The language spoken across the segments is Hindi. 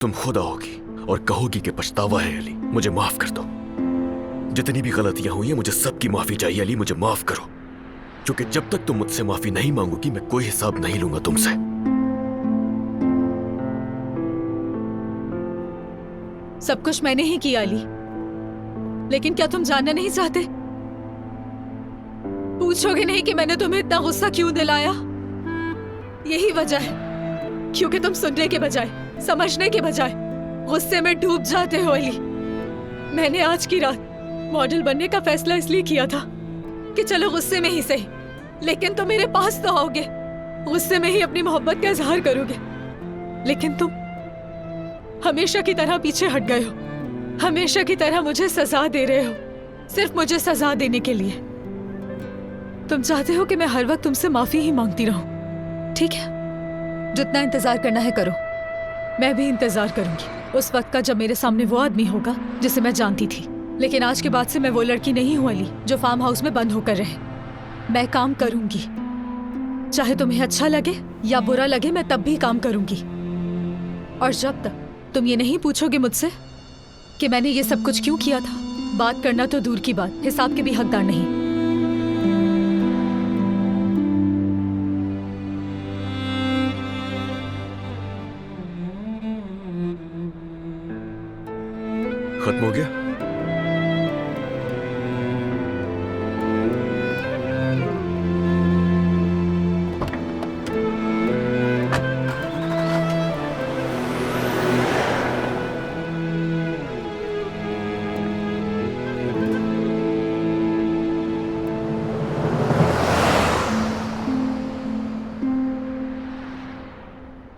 तुम खुद आओगी और कहोगी कि पछतावा है अली, मुझे माफ कर दो। जितनी भी गलतियां हुई हैं मुझे सबकी माफी चाहिए अली, मुझे माफ करो। क्योंकि जब तक तुम मुझसे माफी नहीं मांगोगी मैं कोई हिसाब नहीं लूंगा तुमसे। सब कुछ मैंने ही किया अली, लेकिन क्या तुम जानना नहीं चाहते? पूछोगे नहीं कि मैंने तुम्हें इतना गुस्सा क्यों दिलाया? यही वजह है, क्योंकि तुम सुनने के बजाय, समझने के बजाय गुस्से में डूब जाते हो अली। मैंने आज की रात मॉडल बनने का फैसला इसलिए किया था कि चलो गुस्से में ही सही, लेकिन तुम मेरे पास तो आओगे, गुस्से में ही अपनी मोहब्बत का इजहार करोगे। लेकिन तुम हमेशा की तरह पीछे हट गए हो, हमेशा की तरह मुझे सजा दे रहे हो, सिर्फ मुझे सजा देने के लिए। तुम चाहते हो कि मैं हर वक्त तुमसे माफी ही मांगती रहूं। ठीक है, जितना इंतजार करना है करो, मैं भी इंतजार करूंगी उस वक्त का जब मेरे सामने वो आदमी होगा जिसे मैं जानती थी। लेकिन आज के बाद से मैं वो लड़की नहीं हूं अली जो फार्म हाउस में बंद होकर रहे। मैं काम करूंगी, चाहे तुम्हें अच्छा लगे या बुरा लगे, मैं तब भी काम करूंगी। और जब तक तुम ये नहीं पूछोगे मुझसे कि मैंने ये सब कुछ क्यों किया था, बात करना तो दूर की बात, हिसाब के भी हकदार नहीं। खत्म हो गया?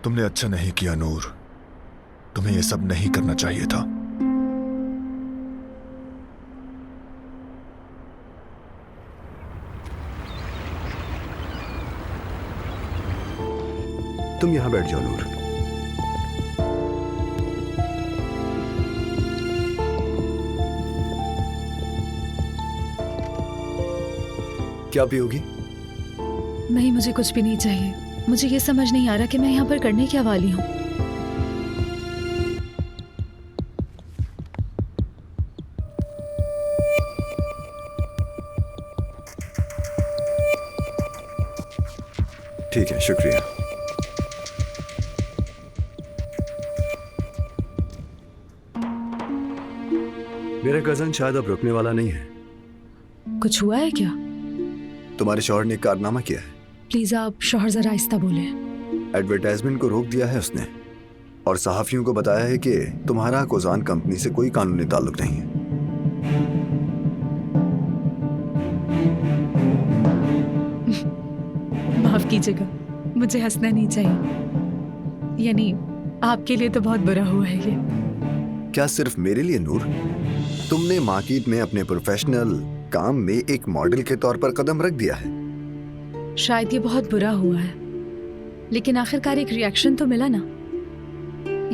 तुमने अच्छा नहीं किया नूर, तुम्हें यह सब नहीं करना चाहिए था। तुम यहां बैठ जाओ नूर। क्या पियोगी? नहीं, मुझे कुछ भी नहीं चाहिए। मुझे ये समझ नहीं आ रहा कि मैं यहाँ पर करने क्या वाली हूँ। ठीक है, शुक्रिया। मेरा कजन शायद अब रुकने वाला नहीं है। कुछ हुआ है क्या? तुम्हारे शौहर ने कारनामा किया है। प्लीज आप शौहर जरा आहिस्ता बोले। एडवर्टाइजमेंट को रोक दिया है उसने और सहाफियों को बताया है कि तुम्हारा कोजान कंपनी से कोई कानूनी ताल्लुक नहीं है। माफ कीजिएगा, मुझे हंसना नहीं चाहिए। यानी आपके लिए तो बहुत बुरा हुआ है ये। क्या सिर्फ मेरे लिए नूर? तुमने मार्केट में अपने प्रोफेशनल काम में एक मॉडल के तौर पर कदम रख दिया है। शायद ये बहुत बुरा हुआ है, लेकिन आखिरकार एक रिएक्शन तो मिला ना।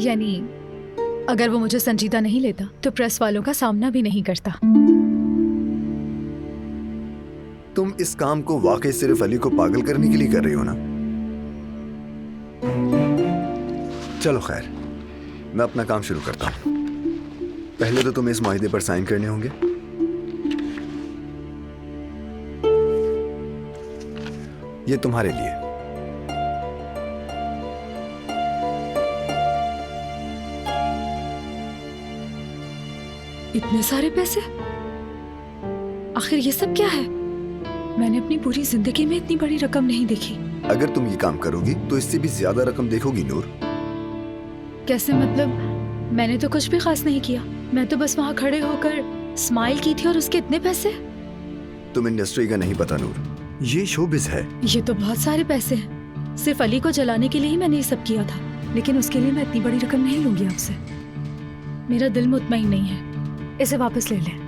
यानी अगर वो मुझे संजीदा नहीं लेता तो प्रेस वालों का सामना भी नहीं करता। तुम इस काम को वाकई सिर्फ अली को पागल करने के लिए कर रही हो ना? चलो खैर, मैं अपना काम शुरू करता हूं। पहले तो तुम्हें इस मुआहदे पर साइन करने होंगे। ये तुम्हारे लिए। इतने सारे पैसे? आखिर ये सब क्या है? मैंने अपनी पूरी जिंदगी में इतनी बड़ी रकम नहीं देखी। अगर तुम ये काम करोगी तो इससे भी ज्यादा रकम देखोगी नूर। कैसे मतलब? मैंने तो कुछ भी खास नहीं किया। मैं तो बस वहां खड़े होकर स्माइल की थी और उसके इतने पैसे। तुम इंडस्ट्री का नहीं पता नूर, ये शोबिज़ है। ये तो बहुत सारे पैसे हैं। सिर्फ अली को जलाने के लिए ही मैंने ये सब किया था, लेकिन उसके लिए मैं इतनी बड़ी रकम नहीं लूंगी आपसे। मेरा दिल मुतमईन नहीं है, इसे वापस ले लें।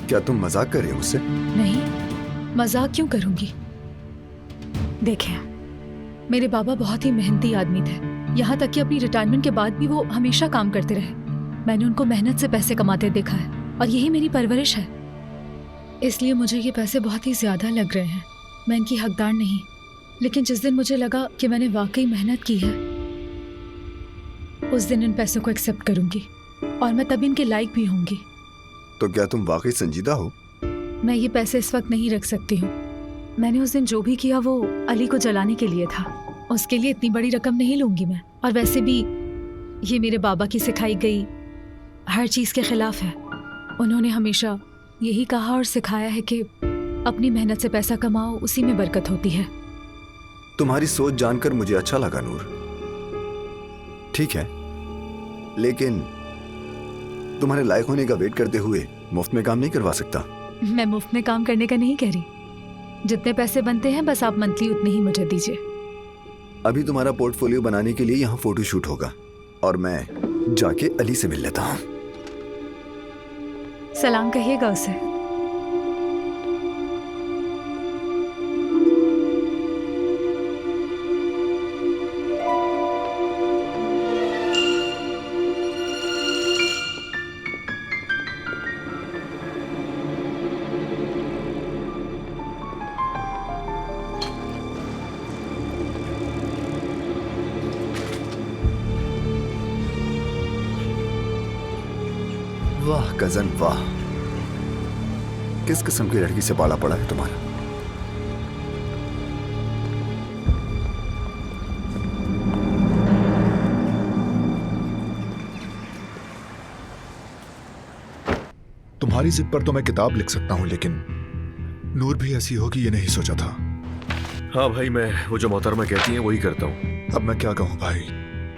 क्या तुम मजाक कर रहे हो मुझसे? नहीं, मजाक क्यों करूंगी? देखें, मेरे बाबा बहुत ही मेहनती आदमी थे। यहाँ तक कि अपनी रिटायरमेंट के बाद भी वो हमेशा काम करते रहे। मैंने उनको मेहनत से पैसे कमाते देखा है और यही मेरी परवरिश है। इसलिए मुझे ये पैसे बहुत ही ज्यादा लग रहे हैं। मैं इनकी हकदार नहीं, लेकिन जिस दिन मुझे लगा कि मैंने वाकई मेहनत की है, उस दिन इन पैसों को एक्सेप्ट करूंगी और मैं तभी इनके लायक भी होंगी। तो क्या तुम वाकई संजीदा हो? मैं ये पैसे इस वक्त नहीं रख सकती हूँ। मैंने उस दिन जो भी किया वो अली को जलाने के लिए था। उसके लिए इतनी बड़ी रकम नहीं लूंगी मैं। और वैसे भी ये मेरे बाबा की सिखाई गई हर चीज़ के खिलाफ है। उन्होंने हमेशा यही कहा और सिखाया है कि अपनी मेहनत से पैसा कमाओ, उसी में बरकत होती है। तुम्हारी सोच जानकर मुझे अच्छा लगा नूर। ठीक है, लेकिन तुम्हारे लायक होने का वेट करते हुए मुफ्त में काम नहीं करवा सकता। मैं मुफ्त में काम करने का नहीं कह रही। जितने पैसे बनते हैं बस आप मंथली उतने ही मुझे दीजिए। अभी तुम्हारा पोर्टफोलियो बनाने के लिए यहाँ फोटोशूट होगा और मैं जाके अली से मिल लेता हूँ। सलाम कहिएगा उसे। वाह कजन वाह, किस किस्म की लड़की से पाला पड़ा है तुम्हारा। तुम्हारी जिद पर तो मैं किताब लिख सकता हूं, लेकिन नूर भी ऐसी होगी ये नहीं सोचा था। हाँ भाई, मैं वो जो मोहतरमा कहती हैं वही करता हूँ। अब मैं क्या कहूँ भाई,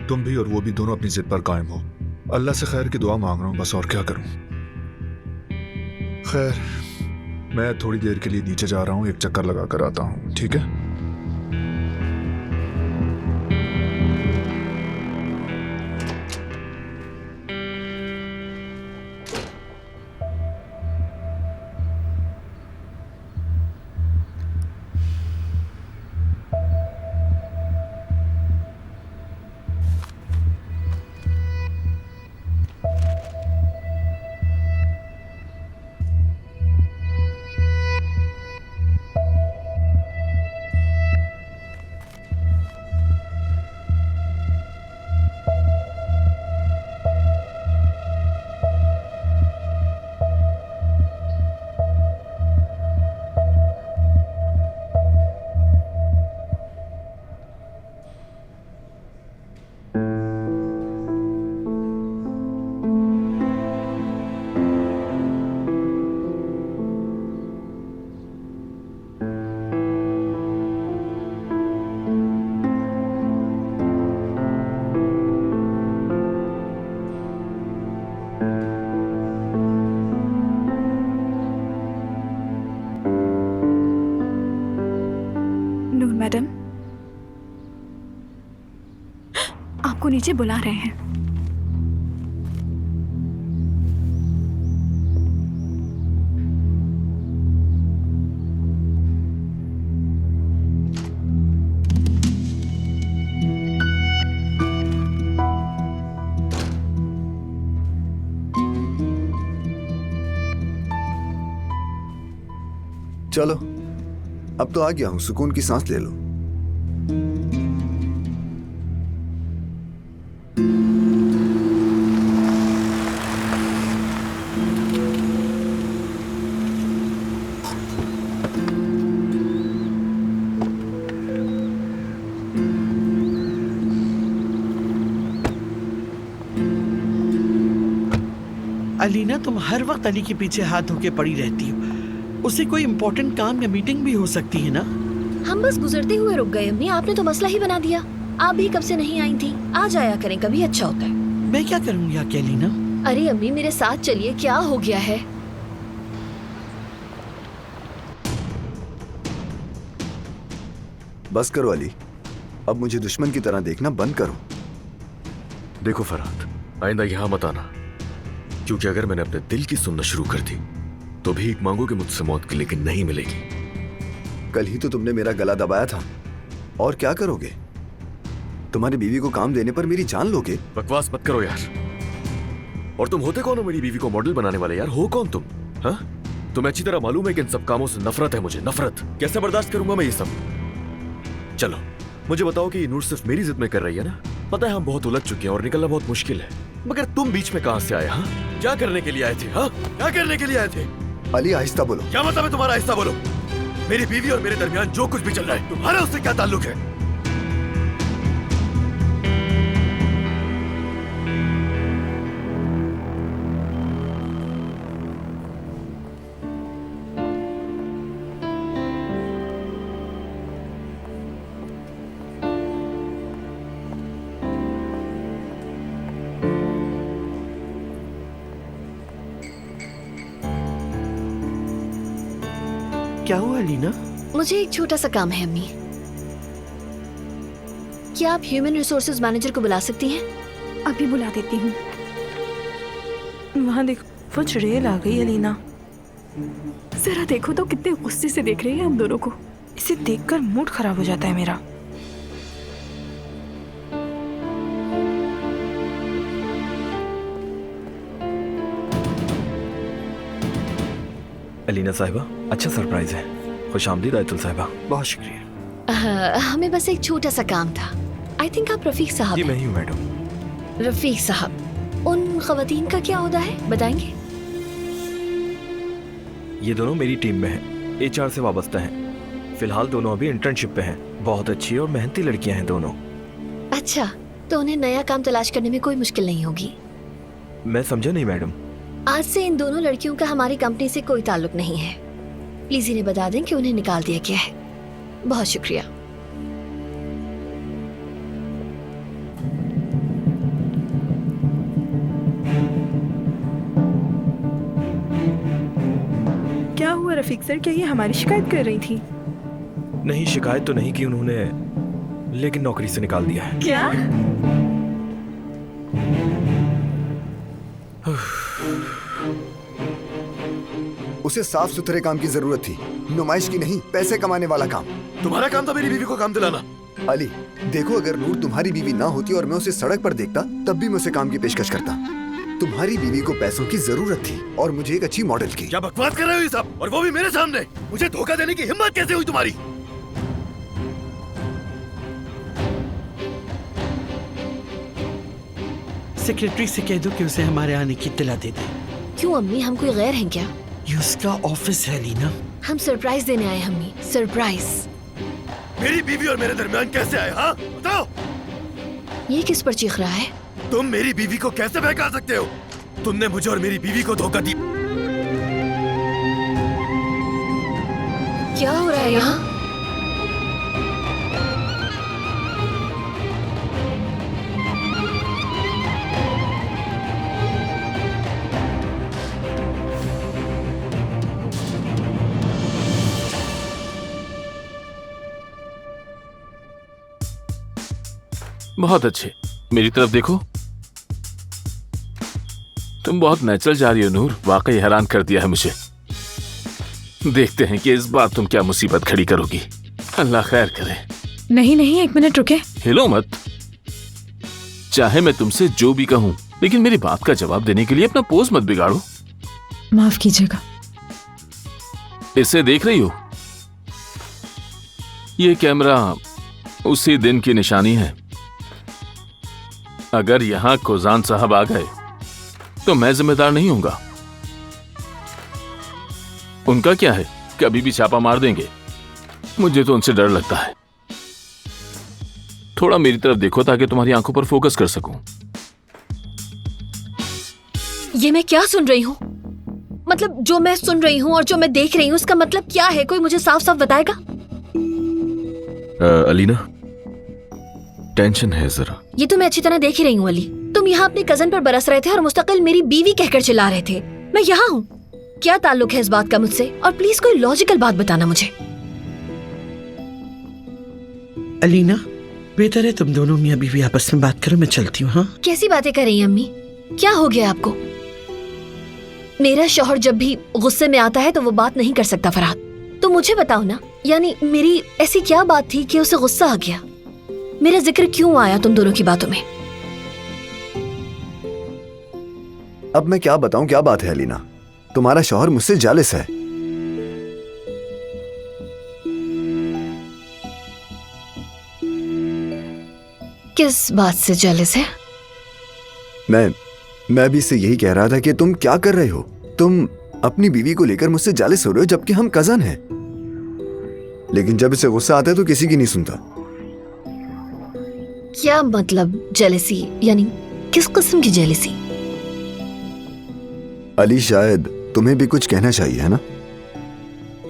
तुम भी और वो भी दोनों अपनी जिद पर कायम हो। अल्लाह से खैर की दुआ मांग रहा हूँ बस, और क्या करूँ। खैर, मैं थोड़ी देर के लिए नीचे जा रहा हूँ, एक चक्कर लगा कर आता हूँ, ठीक है? मैडम, आपको नीचे बुला रहे हैं। चलो, अब तो आ गया हूं, सुकून की सांस ले लो। अलीना, तुम हर वक्त अली के पीछे हाथ धोके पड़ी रहती हो। उसे कोई इम्पोर्टेंट काम या मीटिंग भी हो सकती है ना। हम बस गुजरते हुए रुक गए अम्मी, आपने तो मसला ही बना दिया। आप भी कब से नहीं आई थी, आ जाया करें, कभी अच्छा होता है। मैं क्या करूँगी अकेली ना। अरे अम्मी मेरे साथ चलिए, क्या हो गया है। बस करो अली, अब मुझे दुश्मन की तरह देखना बंद करो। देखो फरहाद, आइंदा यहाँ मत आना, क्योंकि अगर मैंने अपने दिल की सुनना शुरू कर दी तो भीख मांगोगे मुझसे मौत की, लेकिन नहीं मिलेगी। कल ही तो तुमने मेरा गला दबाया था, और क्या करोगे? तुम्हारी बीवी को काम देने पर मेरी जान लोगे? बकवास मत करो यार। और तुम होते कौन हो मेरी बीवी को मॉडल बनाने वाले? यार हो कौन तुम? हाँ, तुम्हें अच्छी तरह मालूम है कि इन सब कामों से नफरत है मुझे, नफरत। कैसे बर्दाश्त करूंगा मैं ये सब? चलो मुझे बताओ कि ये नूर सिर्फ मेरी जिद में कर रही है ना? पता है हम बहुत उलझ चुके हैं और निकलना बहुत मुश्किल है, मगर तुम बीच में कहां से आए? हाँ, क्या करने के लिए आए थे? हाँ, क्या करने के लिए आए थे? अली आहिस्ता बोलो। क्या मतलब है तुम्हारा? आहिस्ता बोलो। मेरी बीवी और मेरे दरमियान जो कुछ भी चल रहा है, तुम्हारा उससे क्या ताल्लुक है? क्या हुआ अलीना? मुझे एक छोटा सा काम है अम्मी। क्या आप ह्यूमन रिसोर्सेज मैनेजर को बुला सकती हैं? अभी बुला देती हूँ। वहाँ देखो, वो चुड़ैल आ गई अलीना। जरा देखो तो कितने गुस्से से देख रही है हम दोनों को। इसे देखकर मूड खराब हो जाता है मेरा। अलीना साहिबा, अच्छा सरप्राइज है। खुशामदीद आयतुल साहिबा। बहुत शुक्रिया। हमें बस एक छोटा सा काम था। आई थिंक आप रफीक साहब जी हैं। मैं ही हूँ मैडम। रफीक साहब, उन खवातीन का क्या ओहदा है बताएंगे? ये दोनों मेरी टीम में हैं, HR से वाबस्ता हैं। फिलहाल दोनों अभी इंटर्नशिप पे हैं। बहुत अच्छी और मेहनती लड़कियां हैं दोनों। अच्छा, तो उन्हें नया काम तलाश करने में कोई मुश्किल नहीं होगी। मैं समझा नहीं मैडम। आज से इन दोनों लड़कियों का हमारी कंपनी से कोई ताल्लुक नहीं है। प्लीज इन्हें बता दें कि उन्हें निकाल दिया गया है। बहुत शुक्रिया। क्या हुआ रफीक सर, क्या ये हमारी शिकायत कर रही थी? नहीं, शिकायत तो नहीं की उन्होंने, लेकिन नौकरी से निकाल दिया है। क्या? उसे साफ सुथरे काम की जरूरत थी, नुमाइश की नहीं, पैसे कमाने वाला काम। तुम्हारा काम था मेरी बीवी को काम दिलाना। अली देखो, अगर नूर तुम्हारी बीवी ना होती और मैं उसे सड़क पर देखता तब भी मैं उसे काम की पेशकश करता। तुम्हारी बीवी को पैसों की जरूरत थी और मुझे एक अच्छी मॉडल की। क्या बकवास कर रहे हो ये सब, और वो भी मेरे सामने? मुझे धोखा देने की हिम्मत कैसे हुई तुम्हारी? सेक्रेटरी से कह दो कि उसे हमारे आने की इत्तला दे दे। क्यों अम्मी, हम कोई गैर हैं क्या? ये उसका ऑफिस है अलीना। हम सरप्राइज देने आए हैं अम्मी, सरप्राइज। मेरी बीवी और मेरे दरमियान कैसे आए? हाँ बताओ। ये किस पर चीख रहा है? तुम मेरी बीवी को कैसे बहका सकते हो? तुमने मुझे और मेरी बीवी को धोखा दी। क्या हो रहा है यहाँ? बहुत अच्छे, मेरी तरफ देखो। तुम बहुत नेचुरल जा रही हो नूर, वाकई हैरान कर दिया है मुझे। देखते हैं कि इस बार तुम क्या मुसीबत खड़ी करोगी। अल्लाह खैर करे। नहीं नहीं, एक मिनट रुके। हिलो मत। चाहे मैं तुमसे जो भी कहूं, लेकिन मेरी बात का जवाब देने के लिए अपना पोज मत बिगाड़ो। माफ कीजिएगा। इसे देख रही हो? ये कैमरा उसी दिन की निशानी है। अगर यहां कोजान साहब आ गए तो मैं जिम्मेदार नहीं होऊंगा। उनका क्या है, कभी भी छापा मार देंगे। मुझे तो उनसे डर लगता है। थोड़ा मेरी तरफ देखो ताकि तुम्हारी आंखों पर फोकस कर सकूं। ये मैं क्या सुन रही हूँ? मतलब जो मैं सुन रही हूँ और जो मैं देख रही हूँ, उसका मतलब क्या है? कोई मुझे साफ साफ बताएगा? अलीना, टेंशन है जरा। ये तो मैं अच्छी तरह देख ही रही हूँ अली। तुम यहाँ अपने कजन पर बरस रहे थे और मुस्तकिल मेरी बीवी कहकर चिल्ला रहे थे। मैं यहाँ हूँ। क्या ताल्लुक है इस बात का मुझसे? और प्लीज कोई लॉजिकल बात बताना मुझे। अलीना, बेहतर है तुम दोनों मियां बीवी आपस में बात करो, मैं चलती हूँ। हाँ, कैसी बातें कर रही हैं अम्मी? क्या हो गया आपको? मेरा शौहर जब भी गुस्से में आता है तो वो बात नहीं कर सकता फरहाद। तो मुझे बताओ ना, यानी मेरी ऐसी क्या बात थी कि उसे गुस्सा आ गया? मेरा जिक्र क्यों आया तुम दोनों की बातों में? अब मैं क्या बताऊं, क्या बात है अलीना? तुम्हारा शौहर मुझसे जालिस है। किस बात से जेलस है? मैं भी इससे यही कह रहा था कि तुम क्या कर रहे हो। तुम अपनी बीवी को लेकर मुझसे जेलस हो रहे हो जबकि हम कजन हैं। लेकिन जब इसे गुस्सा आता है तो किसी की नहीं सुनता। क्या मतलब जेलसी? यानी किस किस्म की जेलसी? अली, शायद तुम्हें भी कुछ कहना चाहिए, है ना?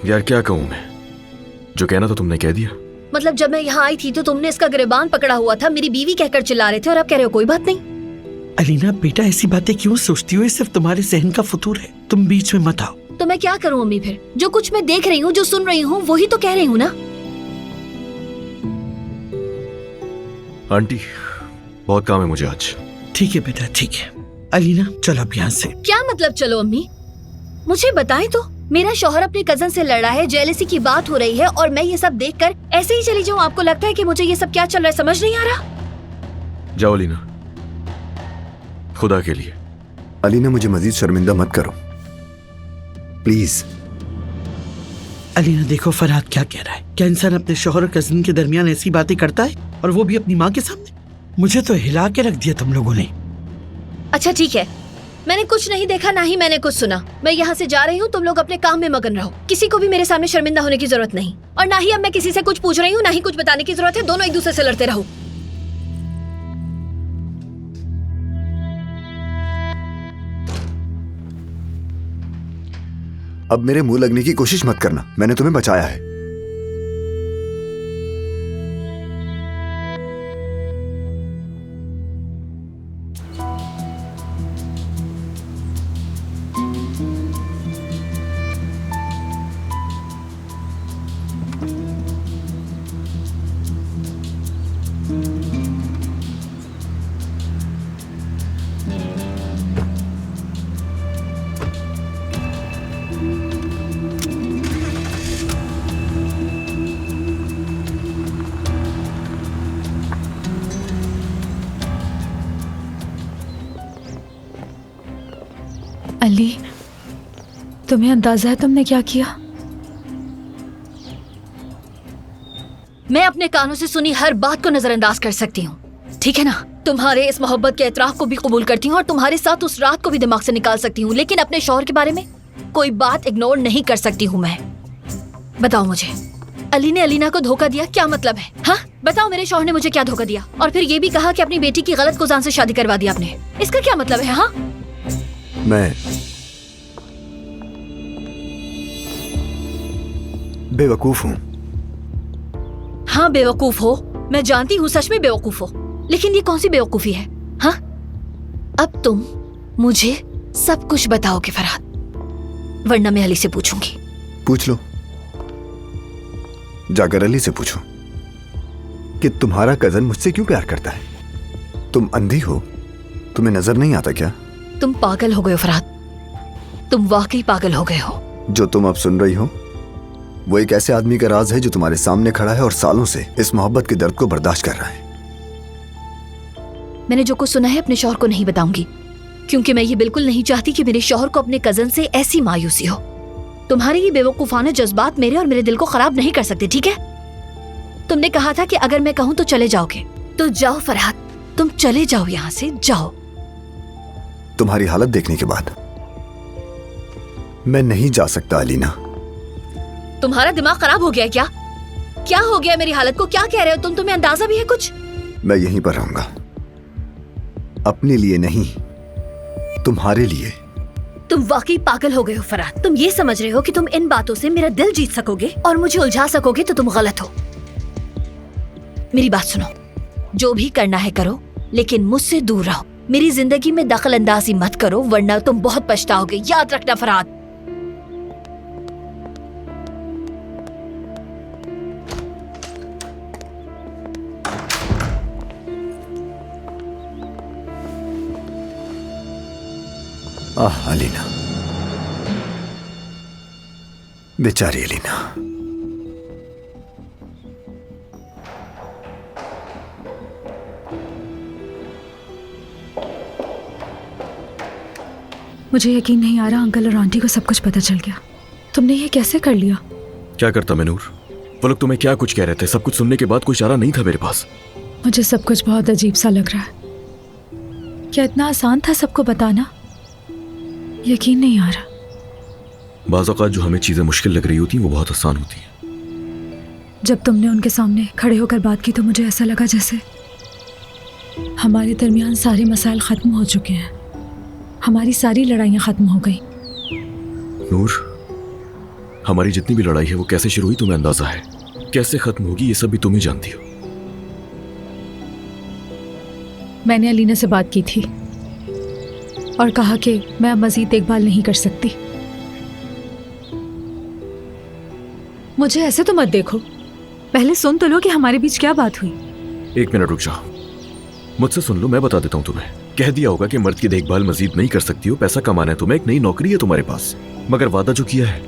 यार क्या कहूं मैं, जो कहना तो तुमने कह दिया। मतलब जब मैं यहाँ आई थी तो तुमने इसका गिरबान पकड़ा हुआ था, मेरी बीवी कहकर चिल्ला रहे थे, और अब कह रहे हो कोई बात नहीं। अलीना बेटा, ऐसी बातें क्यों सोचती हो? ये सिर्फ तुम्हारे सहन का फतूर है, तुम बीच में मत आओ। तो मैं क्या करूँ अम्मी? फिर जो कुछ मैं देख रही हूँ, जो सुन रही हूँ, वही तो कह रही हूँ ना। आंटी, बहुत काम है मुझे आज। ठीक है बेटा, ठीक है। अलीना चलो अब यहाँ से। क्या मतलब चलो अम्मी? मुझे बताएं तो, मेरा शौहर अपने कजन से लड़ा है, जेलसी की बात हो रही है, और मैं ये सब देखकर ऐसे ही चली जाऊं? आपको लगता है कि मुझे ये सब क्या चल रहा है समझ नहीं आ रहा? जाओ अलीना, खुदा के लिए। अलीना, मुझे मजीद शर्मिंदा मत करो प्लीज। अलीना देखो फरहाद क्या कह रहा है। क्या इंसान अपने शौहर और कजिन के दरमियान ऐसी बातें करता है, और वो भी अपनी माँ के सामने? मुझे तो हिला के रख दिया तुम लोगों ने। अच्छा ठीक है, मैंने कुछ नहीं देखा, ना ही मैंने कुछ सुना। मैं यहाँ से जा रही हूँ, तुम लोग अपने काम में मगन रहो। किसी को भी मेरे सामने शर्मिंदा होने की जरूरत नहीं, और ना ही अब मैं किसी से कुछ पूछ रही हूँ, ना ही कुछ बताने की जरूरत है। दोनों एक दूसरे से लड़ते रहो। अब मेरे मुंह लगने की कोशिश मत करना, मैंने तुम्हें बचाया है। अली, तुम्हें अंदाजा है तुमने क्या किया? मैं अपने कानों से सुनी हर बात को नजरअंदाज कर सकती हूँ, ठीक है ना? तुम्हारे इस मोहब्बत के एतराफ को भी कबूल करती हूँ, और तुम्हारे साथ उस रात को भी दिमाग से निकाल सकती हूँ, लेकिन अपने शौहर के बारे में कोई बात इग्नोर नहीं कर सकती हूँ मैं। बताओ मुझे, अली ने अलीना को धोखा दिया, क्या मतलब है? हाँ बताओ, मेरे शौहर ने मुझे क्या धोखा दिया? और फिर ये भी कहा कि अपनी बेटी की गलत गुजान से शादी करवा दी आपने। इसका क्या मतलब है? हाँ, मैं बेवकूफ हूँ। हाँ बेवकूफ हो, मैं जानती हूँ, सच में बेवकूफ हो, लेकिन ये कौन सी बेवकूफी है? हाँ, अब तुम मुझे सब कुछ बताओगे फरहाद, वरना मैं अली से पूछूंगी। पूछ लो, जाकर अली से पूछो कि तुम्हारा कजन मुझसे क्यों प्यार करता है। तुम अंधी हो, तुम्हें नजर नहीं आता क्या? तुम पागल हो गए हो फरहाद, तुम वाकई पागल हो गए हो। जो तुम अब सुन रही हो वो एक ऐसे आदमी का राज है जो तुम्हारे सामने खड़ा है और सालों से इस मोहब्बत के दर्द को बर्दाश्त कर रहा है। मैंने जो कुछ सुना है अपने शौहर को नहीं बताऊंगी, क्योंकि मैं ये बिल्कुल नहीं चाहती कि मेरे शौहर को अपने कजन से ऐसी मायूसी हो। तुम्हारे ये बेवकूफाना जज्बात मेरे और मेरे दिल को खराब नहीं कर सकते, ठीक है? तुमने कहा था कि अगर मैं कहूँ तो चले जाओगे, तो जाओ फरहाद, तुम चले जाओ, यहाँ से जाओ। तुम्हारी हालत देखने के बाद मैं नहीं जा सकता अलीना। तुम्हारा दिमाग खराब हो गया है क्या? क्या हो गया मेरी हालत को? क्या कह रहे हो तुम? तुम्हें अंदाजा भी है कुछ? मैं यहीं पर रहूंगा, अपने लिए नहीं, तुम्हारे लिए। तुम वाकई पागल हो गए हो फरहाद। तुम ये समझ रहे हो कि तुम इन बातों से मेरा दिल जीत सकोगे और मुझे उलझा सकोगे, तो तुम गलत हो। मेरी बात सुनो, जो भी करना है करो, लेकिन मुझसे दूर रहो। मेरी जिंदगी में दखल अंदाजी मत करो, वरना तुम बहुत पछताओगे, याद रखना फरहाद। आह अलीना, बेचारी अलीना। मुझे यकीन नहीं आ रहा अंकल और आंटी को सब कुछ पता चल गया। तुमने ये कैसे कर लिया? क्या करता मैं नूर? वो लोग तुम्हें क्या कुछ कह रहे थे? सब कुछ सुनने के बाद कोई चारा नहीं था मेरे पास। मुझे सब कुछ बहुत अजीब सा लग रहा है। क्या इतना आसान था सबको बताना? यकीन नहीं आ रहा। बाज़ औक़ात जो हमें चीज़ें मुश्किल लग रही होती हैं वो बहुत आसान होती हैं। जब तुमने उनके सामने खड़े होकर बात की तो मुझे ऐसा लगा जैसे हमारे दरमियान सारे मसाइल ख़त्म हो चुके हैं, हमारी सारी लड़ाइयाँ ख़त्म हो गई। नूर, हमारी जितनी भी लड़ाई है वो कैसे शुरू हुई तुम्हें अंदाजा है, कैसे खत्म होगी ये सब भी तुम ही जानती हो। मैंने अलीना से बात की थी और कहा कि मैं अब मज़ीद देखभाल नहीं कर सकती। मुझे ऐसे तो मत देखो, पहले सुन तो लो कि हमारे बीच क्या बात हुई। एक मिनट रुक जाओ, मुझसे सुन लो, मैं बता देता हूँ तुम्हें। कह दिया होगा कि मर्द की देखभाल मजीद नहीं कर सकती हो, पैसा कमाना है तुम्हें, एक नई नौकरी है तुम्हारे पास, मगर वादा जो किया है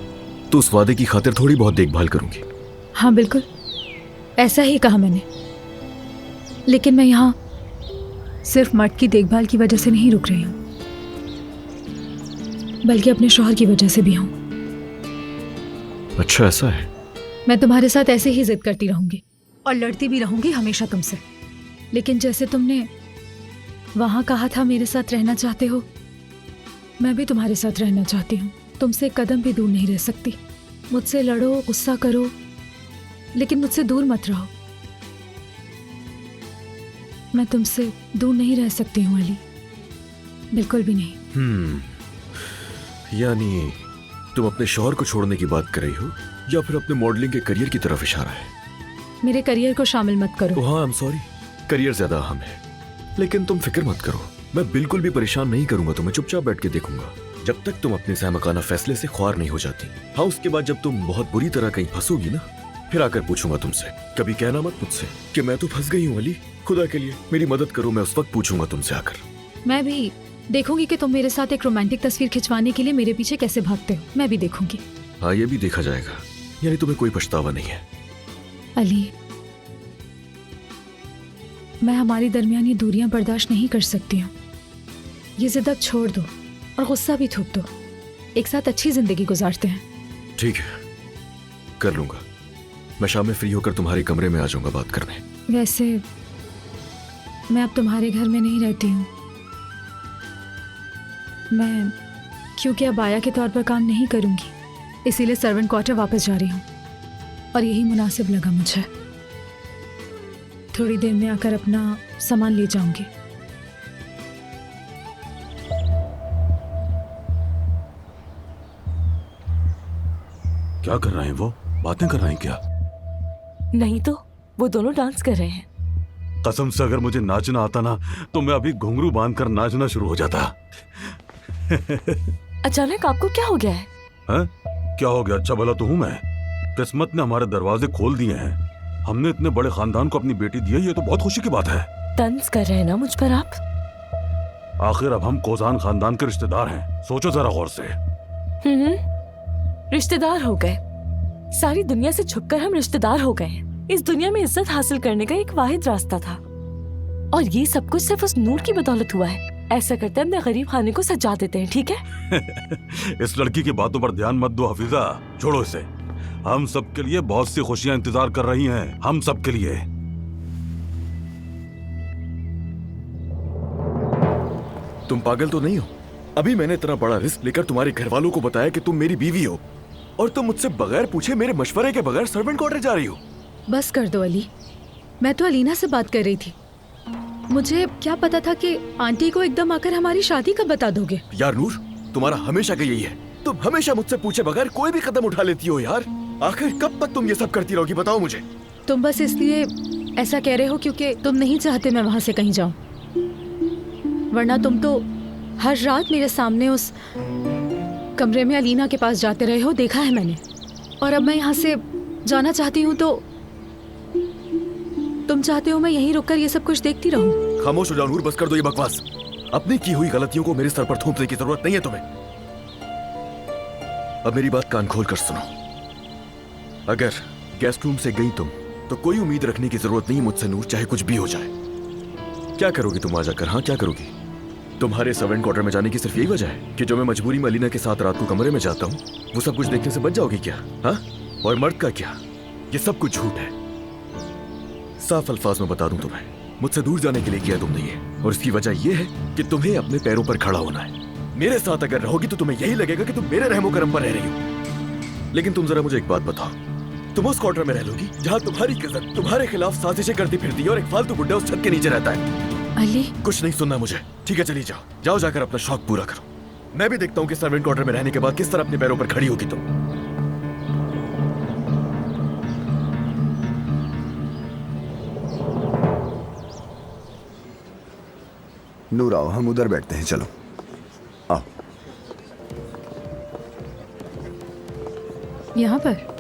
तो उस वादे की खातिर थोड़ी बहुत देखभाल करूंगी। हाँ बिल्कुल, ऐसा ही कहा मैंने, लेकिन मैं यहाँ सिर्फ मर्द की देखभाल की वजह से नहीं रुक रही हूँ, बल्कि अपने शौहर की वजह से भी हूँ। अच्छा ऐसा है? मैं तुम्हारे साथ ऐसे ही जिद करती रहूंगी और लड़ती भी रहूंगी हमेशा तुमसे, लेकिन जैसे तुमने वहां कहा था मेरे साथ रहना चाहते हो, मैं भी तुम्हारे साथ रहना चाहती हूँ। तुमसे एक कदम भी दूर नहीं रह सकती। मुझसे लड़ो, गुस्सा करो, लेकिन मुझसे दूर मत रहो। मैं तुमसे दूर नहीं रह सकती हूँ अली, बिल्कुल भी नहीं। यानी तुम अपने शौहर को छोड़ने की बात कर रही हो या फिर अपने मॉडलिंग के करियर की तरफ इशारा है? मेरे करियर को शामिल मत करो। हाँ, आई एम सॉरी, करियर ज्यादा अहम है, लेकिन तुम फिक्र मत करो, मैं बिल्कुल भी परेशान नहीं करूंगा तुम्हें, चुपचाप बैठ के देखूंगा जब तक तुम अपने सहमकाना फैसले से ख्वार नहीं हो जाती। हाँ, उसके बाद जब तुम बहुत बुरी तरह कहीं फंसोगी ना, फिर आकर पूछूंगा तुमसे। कभी कहना मत मुझसे कि मैं तो फंस गई हूँ अली, खुदा के लिए मेरी मदद करो, मैं उस वक्त पूछूंगा तुमसे आकर। मैं भी देखूंगी कि तुम मेरे साथ एक रोमांटिक तस्वीर खिंचवाने के लिए मेरे पीछे कैसे भागते हो, मैं भी देखूंगी। हाँ, ये भी देखा जाएगा, यानी तुम्हें कोई पछतावा नहीं है। अली, मैं हमारी दरमियान ये दूरियां बर्दाश्त नहीं कर सकती हूँ। ये जिद अब छोड़ दो और गुस्सा भी थूक दो, एक साथ अच्छी जिंदगी गुजारते हैं। ठीक है, कर लूंगा। मैं शाम में फ्री होकर तुम्हारे कमरे में आ जाऊंगा बात करने। वैसे मैं अब तुम्हारे घर में नहीं रहती हूँ, मैं क्योंकि अब आया के तौर पर काम नहीं करूँगी, इसीलिए सर्वेंट क्वार्टर वापस जा रही हूँ और यही मुनासिब लगा मुझे। थोड़ी देर में आकर अपना सामान ले जाऊंगी। क्या कर रहे हैं वो? बातें कर रहे हैं क्या? नहीं तो वो दोनों डांस कर रहे हैं। कसम से अगर मुझे नाचना आता ना तो मैं अभी घुंघरू बांधकर नाचना शुरू हो जाता। अचानक आपको क्या हो गया है? क्या हो गया? अच्छा भला तो हूँ मैं। किस्मत ने हमारे दरवाजे खोल दिए हैं, हमने इतने बड़े खानदान को अपनी बेटी दी है, ये तो बहुत खुशी की बात है। तंज कर रहे हैं ना मुझ पर आप? आखिर अब हम कोजान खानदान के रिश्तेदार हैं, सोचो जरा गौर से। रिश्तेदार हो गए, सारी दुनिया से छुपकर हम रिश्तेदार हो गए हैं। इस दुनिया में इज्जत हासिल करने का एक वाहिद रास्ता था और ये सब कुछ सिर्फ उस नूर की बदौलत हुआ है। ऐसा करते अपने गरीब खाने को सजा देते हैं, ठीक है? इस लड़की की बातों पर ध्यान मत दो हफीजा, छोड़ो इसे। हम सबके लिए बहुत सी खुशियां इंतजार कर रही हैं, हम सबके लिए। तुम पागल तो नहीं हो? अभी मैंने इतना बड़ा रिस्क लेकर तुम्हारे घर वालों को बताया कि तुम मेरी बीवी हो और तुम मुझसे बगैर पूछे, मेरे मशवरे के बगैर सर्वेंट क्वार्टर जा रही हो। बस कर दो अली, मैं तो अलीना से बात कर रही थी। मुझे क्या पता था कि आंटी को एकदम आकर हमारी शादी कब बता दोगे। यार नूर, तुम्हारा हमेशा का यही है, तुम हमेशा मुझसे पूछे बगैर कोई भी कदम उठा लेती हो यार। आखिर कब तक तुम ये सब करती रहोगी, बताओ मुझे। तुम बस इसलिए ऐसा कह रहे हो क्योंकि तुम नहीं चाहते मैं वहां से कहीं जाऊं, वरना तुम तो हर रात मेरे सामने उस कमरे में अलीना के पास जाते रहे हो, देखा है मैंने। और अब मैं यहाँ से जाना चाहती हूँ तो तुम चाहते हो मैं यहीं रुककर ये सब कुछ देखती रहूं? खामोश हो जाओ नूर, बस कर दो ये बकवास। अपनी की हुई गलतियों को मेरे सर पर थोपने की जरूरत नहीं है तुम्हें। अब मेरी बात कान खोल कर सुनो। अगर गेस्ट रूम से गई तुम तो कोई उम्मीद रखने की जरूरत नहीं मुझसे नूर, चाहे कुछ भी हो जाए। क्या करोगी तुम आ जाकर? हाँ, क्या करोगी? तुम्हारे सर्वेंट क्वार्टर में जाने की सिर्फ यही वजह है कि जो मैं मजबूरी में अलीना के साथ रात को कमरे में जाता हूँ वो सब कुछ देखने से बच जाओगी क्या? हाँ, और मर्द का क्या? ये सब कुछ झूठ है। साफ अल्फाज में बता दूं तुम्हें, मुझसे दूर जाने के लिए किया तुमने ये, और इसकी वजह यह है कि तुम्हें अपने पैरों पर खड़ा होना है। मेरे साथ अगर रहोगी तो तुम्हें यही लगेगा कि तुम मेरे रहमो करम पर रह रही हो। लेकिन तुम जरा मुझे एक बात बताओ, तुम उस क्वार्टर में रह लोगी जहाँ तुम्हारी कजन तुम्हारे खिलाफ साजिशें करती फिरती है और एक फालतू गुड्डा उस छत के नीचे रहता है। अली, कुछ नहीं सुनना मुझे, ठीक है? चली जाओ, जाओ जाकर अपना शौक पूरा करो। मैं भी देखता हूँ कि सर्वेंट क्वार्टर में रहने के बाद किस तरह अपने पैरों पर खड़ी होगी तुम। नूर आओ, हम उधर बैठते हैं, चलो आओ। यहाँ पर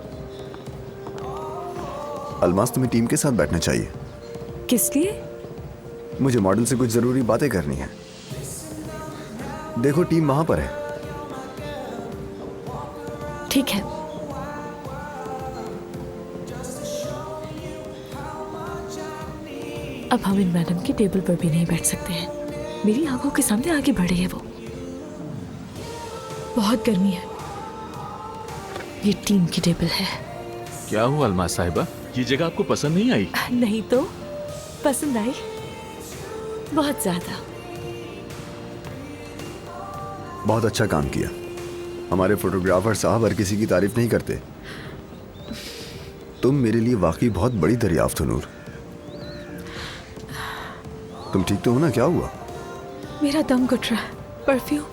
अलमास, तुम्हें टीम के साथ बैठना चाहिए। किस लिए? मुझे मॉडल से कुछ जरूरी बातें करनी है। देखो टीम वहां पर है। ठीक है। अब हम इन मैडम की टेबल पर भी नहीं बैठ सकते हैं। मेरी आंखों के सामने आगे बढ़ी है वो। बहुत गर्मी है। ये टीम की टेबल है। क्या हुआ अलमास साहिबा, ये जगह आपको पसंद नहीं आई? नहीं तो पसंद आई, बहुत ज्यादा। बहुत अच्छा काम किया। हमारे फोटोग्राफर साहब हर किसी की तारीफ नहीं करते। तुम मेरे लिए वाकई बहुत बड़ी दरियाफ्त हो नूर। तुम ठीक तो हो ना? क्या हुआ? मेरा दम घुट रहा है। परफ्यूम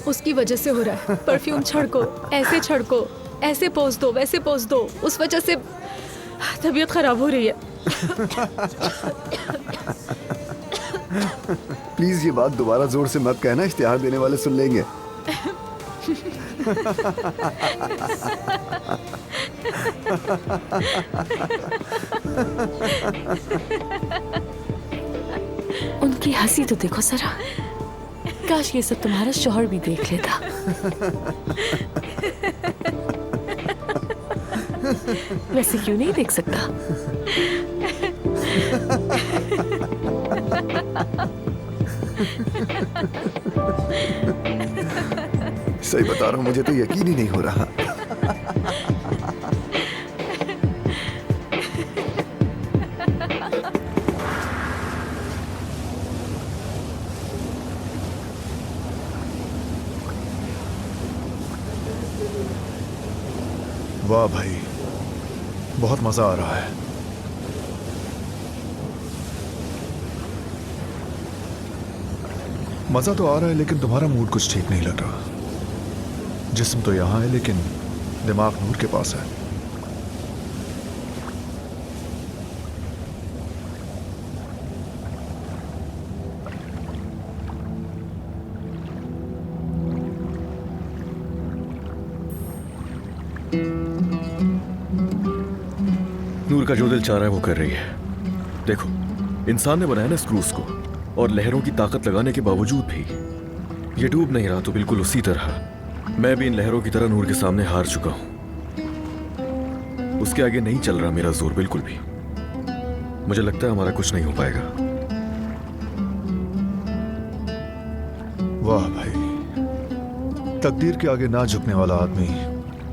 उसकी वजह से हो रहा है। परफ्यूम छिड़को, ऐसे छिड़को, ऐसे पोज दो, वैसे पोज दो, उस वजह से तबीयत खराब हो रही है। प्लीज ये बात दोबारा जोर से मत कहना, इश्तिहार देने वाले सुन लेंगे। उनकी हंसी तो देखो जरा। काश ये सब तुम्हारा शौहर भी देख लेता। वैसे क्यों नहीं देख सकता? सही बता रहा हूं, मुझे तो यकीन ही नहीं हो रहा। वाह भाई, बहुत मजा आ रहा है। मजा तो आ रहा है, लेकिन तुम्हारा मूड कुछ ठीक नहीं लग रहा। जिस्म तो यहां है, लेकिन दिमाग नूर के पास है। नूर का जो दिल चाह रहा है वो कर रही है। देखो, इंसान ने बनाया ना स्क्रूज को, और लहरों की ताकत लगाने के बावजूद भी ये डूब नहीं रहा। तो बिल्कुल उसी तरह मैं भी इन लहरों की तरह नूर के सामने हार चुका हूं। उसके आगे नहीं चल रहा मेरा जोर बिल्कुल भी। मुझे लगता है हमारा कुछ नहीं हो पाएगा। वाह भाई, तकदीर के आगे ना झुकने वाला आदमी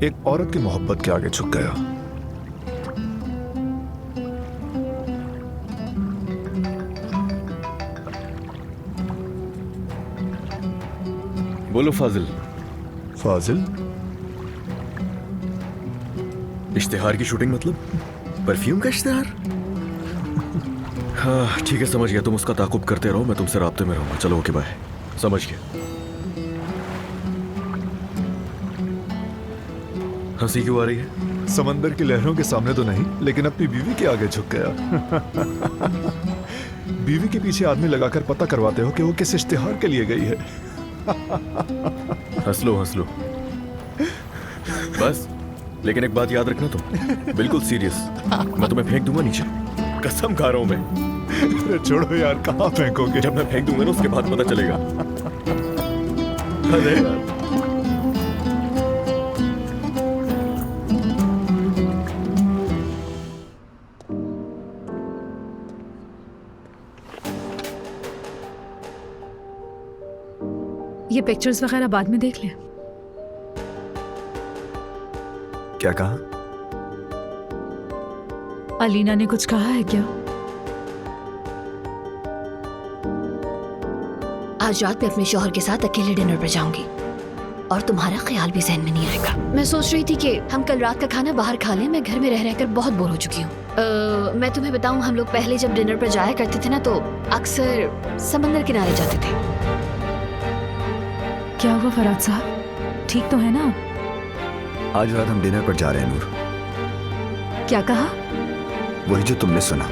एक औरत की मोहब्बत के आगे झुक गया। बोलो फाजिल। फाजिल? इश्तिहार की शूटिंग मतलब परफ्यूम का इश्तिहार? हाँ ठीक है, समझ गया। तुम उसका ताकुब करते रहो, मैं तुमसे राब्ते में रहूंगा। चलो ओके, बाय। समझ गया। हंसी क्यों आ रही है? समंदर की लहरों के सामने तो नहीं, लेकिन अपनी बीवी के आगे झुक गया। बीवी के पीछे आदमी लगाकर पता करवाते हो कि वो किस इश्तिहार के लिए गई है। हंस लो हंस लो बस। लेकिन एक बात याद रखना तुम, बिल्कुल सीरियस। मैं तुम्हें फेंक दूंगा नीचे, कसम खा रहा हूं मैं। अरे छोड़ो यार, कहाँ फेंकोगे? जब मैं फेंक दूंगा ना उसके बाद पता चलेगा। अरे यार, ये पिक्चर्स वगैरह बाद में देख लें। क्या कहा? अलीना ने कुछ कहा है क्या? आज रात मैं अपने शौहर के साथ अकेले डिनर पर जाऊंगी और तुम्हारा ख्याल भी जहन में नहीं आएगा। मैं सोच रही थी कि हम कल रात का खाना बाहर खा लें। मैं घर में रह रहकर बहुत बोर हो चुकी हूँ। मैं तुम्हें बताऊं, हम लोग पहले जब डिनर पर जाया करते थे ना तो अक्सर समंदर किनारे जाते थे। क्या हुआ फरहाद साहब, ठीक तो है ना? आज रात हम डिनर पर जा रहे हैं नूर। क्या कहा? वही जो तुमने सुना।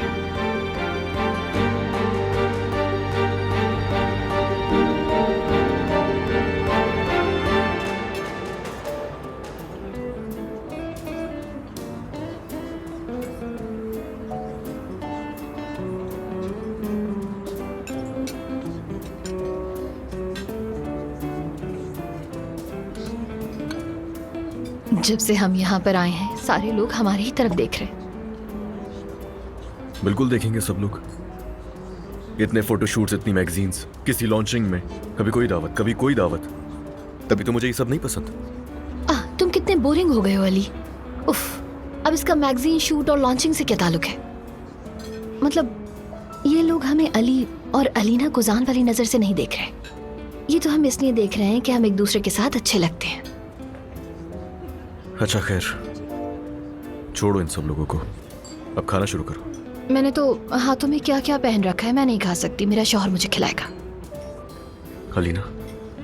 जब से हम यहाँ पर आए हैं सारे लोग हमारी ही तरफ देख रहे हैं। बिल्कुल देखेंगे सब लोग। इतने फोटोशूट्स, इतनी मैगजीन्स, किसी लॉन्चिंग में कभी कोई दावत, कभी कोई दावत। तभी तो मुझे ये सब नहीं पसंद। तुम कितने बोरिंग हो गए हो अली। उफ, अब इसका मैगजीन शूट और लॉन्चिंग से क्या ताल्लुक है? मतलब ये लोग हमें अली और अलीना को जान वाली नजर से नहीं देख रहे। ये तो हम इसलिए देख रहे हैं कि हम एक दूसरे के साथ अच्छे लगते हैं। अच्छा खैर, छोड़ो इन सब लोगों को, अब खाना शुरू करो। मैंने तो हाथों में क्या क्या पहन रखा है, मैं नहीं खा सकती। मेरा शौहर मुझे खिलाएगा। अलीना,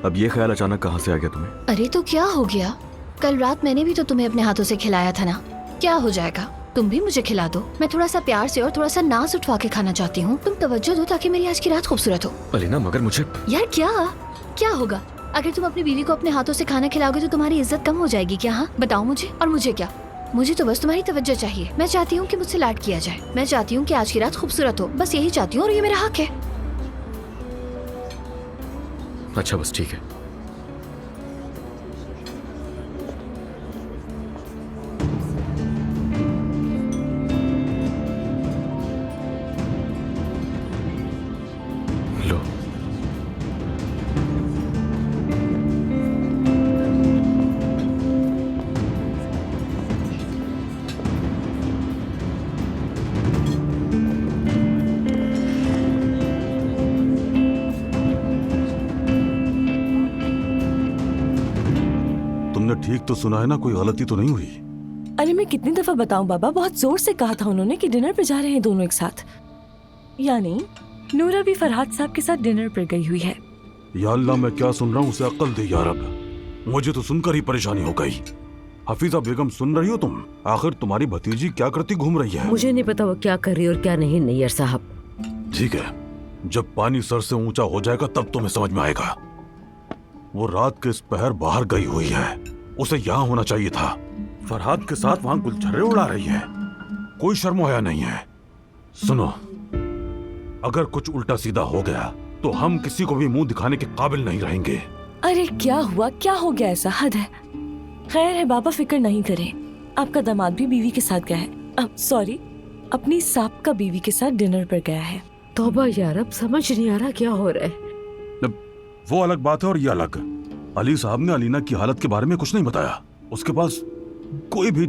अब ये ख्याल अचानक कहाँ से आ गया तुम्हें? अरे तो क्या हो गया? कल रात मैंने भी तो तुम्हें अपने हाथों से खिलाया था ना। क्या हो जाएगा? तुम भी मुझे खिला दो। मैं थोड़ा सा प्यार से और थोड़ा सा नाज उठवा के खाना चाहती हूँ। तुम तवज्जो दो ताकि मेरी आज की रात खूबसूरत हो। अलीना, मगर मुझे यार क्या होगा? अगर तुम अपनी बीवी को अपने हाथों से खाना खिलाओगे तो तुम्हारी इज्जत कम हो जाएगी क्या? हाँ बताओ मुझे। और मुझे क्या? मुझे तो बस तुम्हारी तवज्जो चाहिए। मैं चाहती हूँ कि मुझसे लाड किया जाए। मैं चाहती हूँ कि आज की रात खूबसूरत हो। बस यही चाहती हूँ और ये मेरा हक है। अच्छा बस ठीक है। लो। तुमने ठीक तो सुना है ना? कोई गलती तो नहीं हुई? अरे मैं कितनी दफा बताऊं बाबा, बहुत जोर से कहा था उन्होंने कि डिनर पे जा रहे हैं दोनों एक साथ। यानी नूरा भी फरहाद साहब के साथ डिनर पर गई हुई है। या अल्लाह, मैं क्या सुन रहा हूँ? उसे अक्ल दे या रब। मुझे तो सुनकर ही परेशानी हो गई। हफीजा बेगम, सुन रही हो तुम? आखिर तुम्हारी भतीजी क्या करती घूम रही है? मुझे नहीं पता वो क्या कर रही है और क्या नहीं नैयर साहब। ठीक है, जब पानी सर से ऊंचा हो जाएगा तब तुम्हें समझ में आएगा। वो रात के इस पहर बाहर गई हुई है। उसे यहाँ होना चाहिए था। फरहाद के साथ वहां गुलछर्रे उड़ा रही है। कोई शर्म हया नहीं है। सुनो, अगर कुछ उल्टा सीधा हो गया तो हम किसी को भी मुंह दिखाने के काबिल नहीं रहेंगे। अरे क्या हुआ? क्या हो गया? ऐसा हद है। खैर है बाबा, फिक्र नहीं करें। आपका दामाद भी बीवी के साथ गया है। अब सॉरी, अपनी साबका बीवी के साथ डिनर पर गया है। तौबा यार, अब समझ नहीं आ रहा क्या हो रहा है। वो अलग बात है और ये अलग। अली साहब ने अलीना की हालत के बारे में कुछ नहीं बताया। उसके पास कोई भी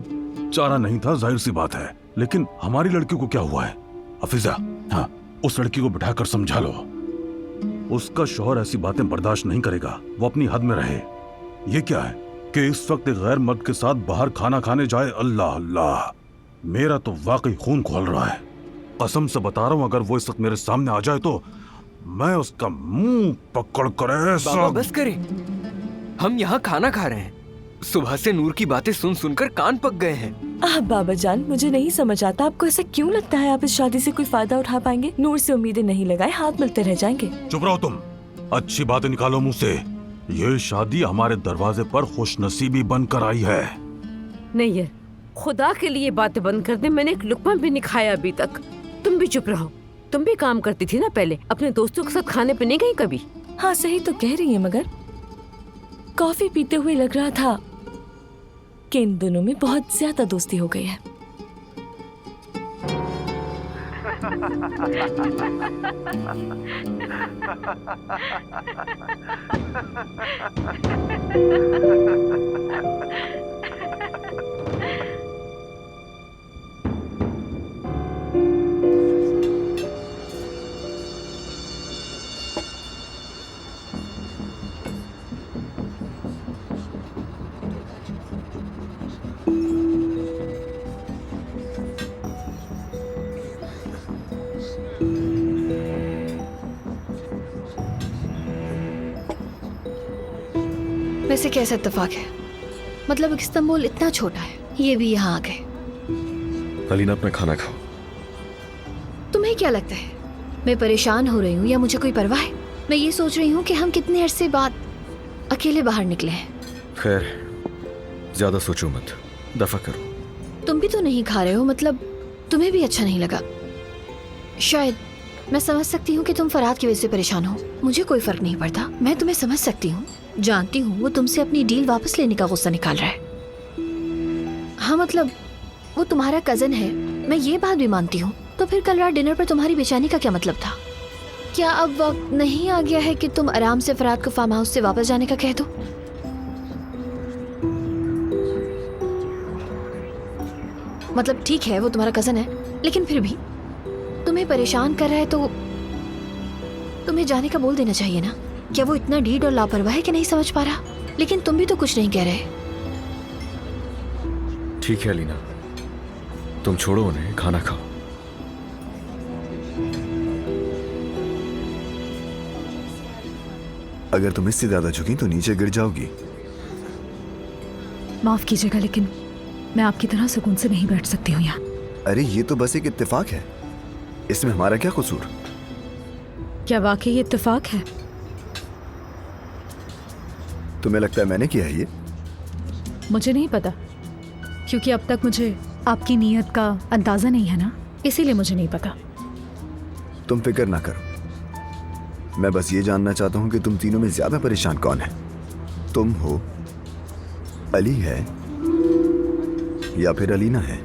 चारा नहीं था, जाहिर सी बात है। लेकिन हमारी लड़की को क्या हुआ है? हफीजा, हाँ, उस लड़की को बिठाकर समझा लो। उसका शौहर ऐसी बातें बर्दाश्त नहीं करेगा। वो अपनी हद में रहे। ये क्या है कि इस वक्त एक गैर मर्द के साथ बाहर खाना खाने जाए? अल्लाह अल्लाह, मेरा तो वाकई खून खोल रहा है। कसम से बता रहा हूँ, अगर वो इस वक्त मेरे सामने आ जाए तो मैं उसका मुंह पकड़ कर ऐसा। बाबा बस करे, हम यहाँ खाना खा रहे हैं। सुबह से नूर की बातें सुन सुनकर कान पक गए हैं। बाबा जान, मुझे नहीं समझ आता आपको ऐसा क्यों लगता है आप इस शादी से कोई फायदा उठा पाएंगे? नूर से उम्मीदें नहीं लगाए, हाथ मिलते रह जाएंगे। चुप रहो तुम, अच्छी बातें निकालो मुंह से। ये शादी हमारे दरवाजे पर खुशनसीबी बनकर आई है। नहीं है, खुदा के लिए बातें बंद कर दे। मैंने एक लुकमा भी नहीं खाया अभी तक। तुम भी चुप रहो। तुम भी काम करती थी ना पहले, अपने दोस्तों के साथ खाने पे नहीं गई कभी? हाँ सही तो कह रही है, मगर कॉफी पीते हुए लग रहा था कि इन दोनों में बहुत ज्यादा दोस्ती हो गई है। वैसे कैसा इत्तेफाक है? मतलब इस्तांबुल इतना छोटा है, ये भी यहाँ आ गए। अलीना अपना खाना खाओ। तुम्हें क्या लगता है मैं परेशान हो रही हूँ या मुझे कोई परवाह है? मैं ये सोच रही हूँ कि हम कितने अरसे बाद अकेले बाहर निकले हैं। खैर, ज्यादा सोचो मत, दफा करो। तुम भी तो नहीं खा रहे हो, मतलब तुम्हें भी अच्छा नहीं लगा। शायद मैं समझ सकती हूँ कि तुम फरहाद की वजह से परेशान हो, मुझे कोई फर्क नहीं पड़ता। मैं तुम्हें समझ सकती हूँ, जानती हूँ वो तुमसे अपनी डील वापस लेने का गुस्सा निकाल रहा है। हाँ मतलब वो तुम्हारा कजन है, मैं ये बात भी मानती हूँ। तो फिर कल रात डिनर पर तुम्हारी बेचैनी का क्या मतलब था? क्या अब वक्त नहीं आ गया है कि तुम आराम से फरहाद को फार्म हाउस से वापस जाने का कह दो? मतलब ठीक है वो तुम्हारा कजन है, लेकिन फिर भी तुम्हें परेशान कर रहा है तो तुम्हें जाने का बोल देना चाहिए ना। क्या वो इतना ढीठ और लापरवाह है कि नहीं समझ पा रहा? लेकिन तुम भी तो कुछ नहीं कह रहे। ठीक है अलीना, तुम छोड़ो उन्हें, खाना खाओ। अगर तुम इससे ज्यादा झुकी तो नीचे गिर जाओगी। माफ कीजिएगा लेकिन मैं आपकी तरह सुकून से नहीं बैठ सकती हूँ यहाँ। अरे ये तो बस एक इत्तेफाक है, इसमें हमारा क्या कसूर? क्या वाकई ये इत्तेफाक है? तुम्हें लगता है मैंने किया है ये? मुझे नहीं पता, क्योंकि अब तक मुझे आपकी नीयत का अंदाजा नहीं है ना, इसीलिए मुझे नहीं पता। तुम फिक्र ना करो, मैं बस ये जानना चाहता हूँ कि तुम तीनों में ज्यादा परेशान कौन है? तुम हो, अली है या फिर अलीना है?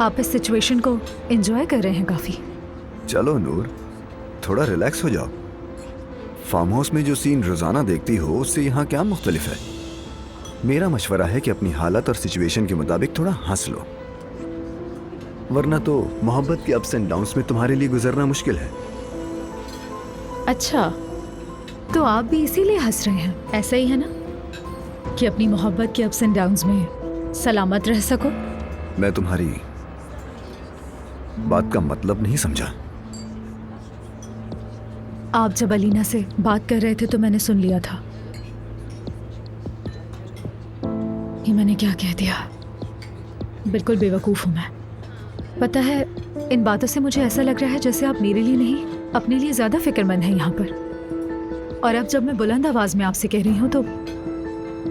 आप इस सिचुएशन को एंजॉय कर रहे हैं काफी। चलो नूर, थोड़ा रिलैक्स हो जाओ। फार्म हाउस में जो सीन रोजाना देखती हो उससे यहाँ क्या मुख्तलिफ है? मेरा मशवरा है कि अपनी हालत और सिचुएशन के मुताबिक थोड़ा हंस लो, वरना तो मोहब्बत के अप्स एंड डाउन्स में तुम्हारे लिए गुजरना मुश्किल है। अच्छा, तो आप भी इसीलिए हंस रहे हैं, ऐसा ही है ना, कि अपनी मोहब्बत के अप्स एंड डाउन्स में सलामत रह सको। मैं तुम्हारी बात का मतलब नहीं समझा। आप जब अलीना से बात कर रहे थे तो मैंने सुन लिया था। ये मैंने क्या कह दिया? बिल्कुल बेवकूफ़ हूँ मैं। पता है, इन बातों से मुझे ऐसा लग रहा है जैसे आप मेरे लिए नहीं अपने लिए ज़्यादा फिक्रमंद हैं यहाँ पर। और अब जब मैं बुलंद आवाज़ में आपसे कह रही हूँ तो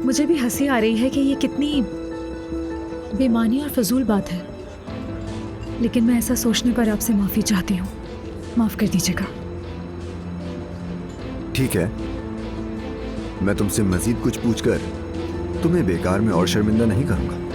मुझे भी हंसी आ रही है कि ये कितनी बेमानी और फजूल बात है। लेकिन मैं ऐसा सोचने पर आपसे माफ़ी चाहती हूँ, माफ़ कर दीजिएगा। ठीक है, मैं तुमसे मजीद कुछ पूछकर तुम्हें बेकार में और शर्मिंदा नहीं करूंगा।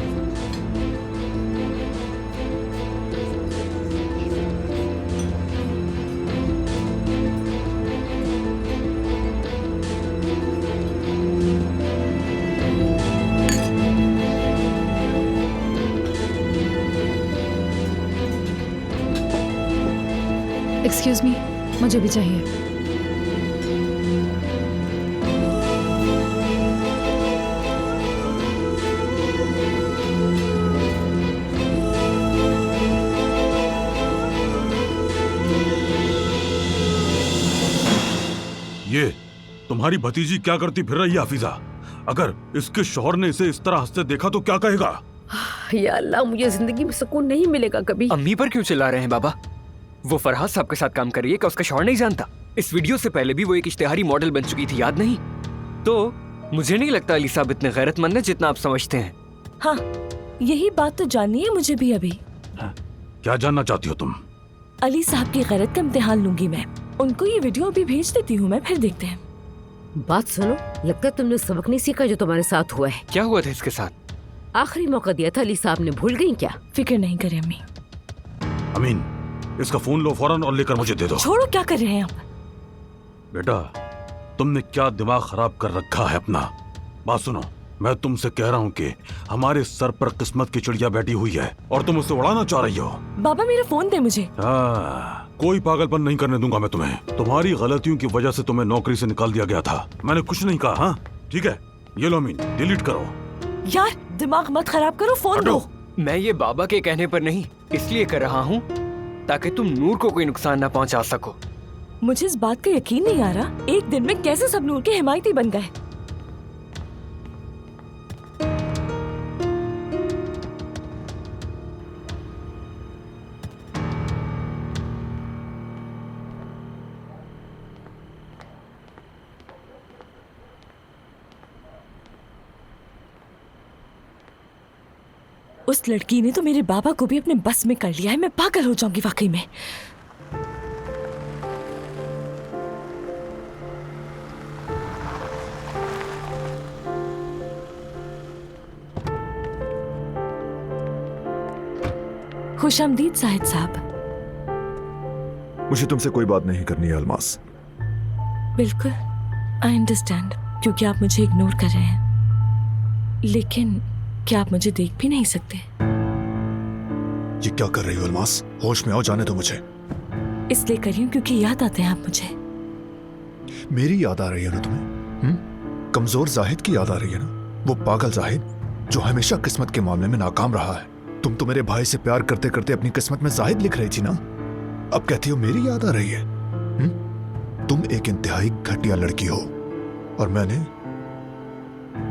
एक्सक्यूज मी, मुझे भी चाहिए। ये तुम्हारी भतीजी क्या करती फिर रही है हफीजा? अगर इसके शौहर ने इसे इस तरह हंसते देखा तो क्या कहेगा? या अल्लाह, मुझे जिंदगी में सुकून नहीं मिलेगा कभी। अम्मी पर क्यों चिल्ला रहे हैं बाबा? वो फरहाद साहब के साथ काम कर रही है, क्या उसका शौहर नहीं जानता? इस वीडियो से पहले भी वो एक इश्तिहारी मॉडल बन चुकी थी, याद नहीं? तो मुझे नहीं लगता अली साहब इतने गैरतमंद है जितना आप समझते हैं। हाँ, यही बात तो जाननी है मुझे भी अभी। क्या जानना चाहती हो तुम? अली साहब की गैरत का इम्तिहान लूंगी मैं। उनको ये वीडियो अभी भेज देती हूँ मैं, फिर देखते हैं। बात सुनो, लगता है तुमने सबक नहीं सीखा जो तुम्हारे साथ हुआ है। क्या हुआ था इसके साथ? आखिरी मौका दिया था अली साहब ने, भूल गई क्या? फिक्र नहीं करें अम्मी। अमीन, इसका फोन लो फौरन और लेकर मुझे दे दो। छोड़ो, क्या कर रहे हैं आप? बेटा, तुमने क्या दिमाग खराब कर रखा है अपना? बात सुनो, मैं तुमसे कह रहा हूँ कि हमारे सर पर किस्मत की चिड़िया बैठी हुई है और तुम उसे उड़ाना चाह रही हो। बाबा मेरा फोन दे मुझे। कोई पागलपन नहीं करने दूंगा मैं तुम्हें। तुम्हारी गलतियों की वजह से तुम्हें नौकरी से निकाल दिया गया था, मैंने कुछ नहीं कहा। हाँ ठीक है, ये लो अमीन, डिलीट करो। यार दिमाग मत खराब करो, फोन दो। मैं ये बाबा के कहने पर नहीं, इसलिए कर रहा हूँ ताकि तुम नूर को कोई नुकसान ना पहुँचा सको। मुझे इस बात का यकीन नहीं आ रहा, एक दिन में कैसे सब नूर के हिमायती बन गए। उस लड़की ने तो मेरे बाबा को भी अपने बस में कर लिया है। मैं पागल हो जाऊंगी वाकई में। खुशामदीद जाहिद साहब। मुझे तुमसे कोई बात नहीं करनी है अलमास। बिल्कुल, आई अंडरस्टैंड, क्योंकि आप मुझे इग्नोर कर रहे हैं। लेकिन क्या आप मुझे देख भी नहीं सकते? ये क्या कर रही हो अलमास? होश में आओ, जाने दो मुझे। इसलिए कर रही हूँ क्योंकि याद आते हैं आप मुझे। मेरी याद आ रही है ना तुम्हें? कमजोर जाहिद की याद आ रही है ना? वो पागल जाहिद जो हमेशा किस्मत के मामले में नाकाम रहा है। तुम तो मेरे भाई से प्यार करते करते अपनी किस्मत में जाहिद लिख रही थी ना, अब कहती हो मेरी याद आ रही है। तुम एक इंतहाई घटिया लड़की हो और मैंने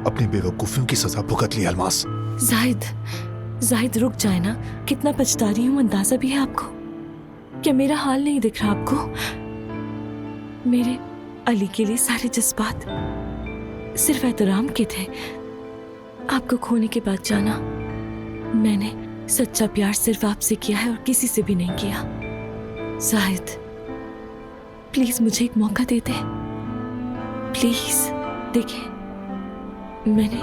अपनी बेवकूफियों की सजा भुगत ली अलमास। जाहिद रुक जाए ना, कितना पछता रही हूँ अंदाजा भी है आपको? क्या मेरा हाल नहीं दिख रहा आपको? मेरे अली के लिए सारे जज्बात सिर्फ एहतराम के थे। आपको खोने के बाद जाना, मैंने सच्चा प्यार सिर्फ आपसे किया है और किसी से भी नहीं किया। जाहिद प्लीज मुझे एक मौका दे दे, प्लीज। देखिए, मैंने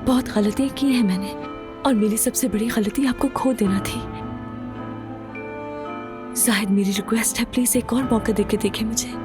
बहुत गलतियां की हैं मैंने, और मेरी सबसे बड़ी गलती आपको खो देना थी। जाहिद मेरी रिक्वेस्ट है, प्लीज एक और मौका देके देखे मुझे।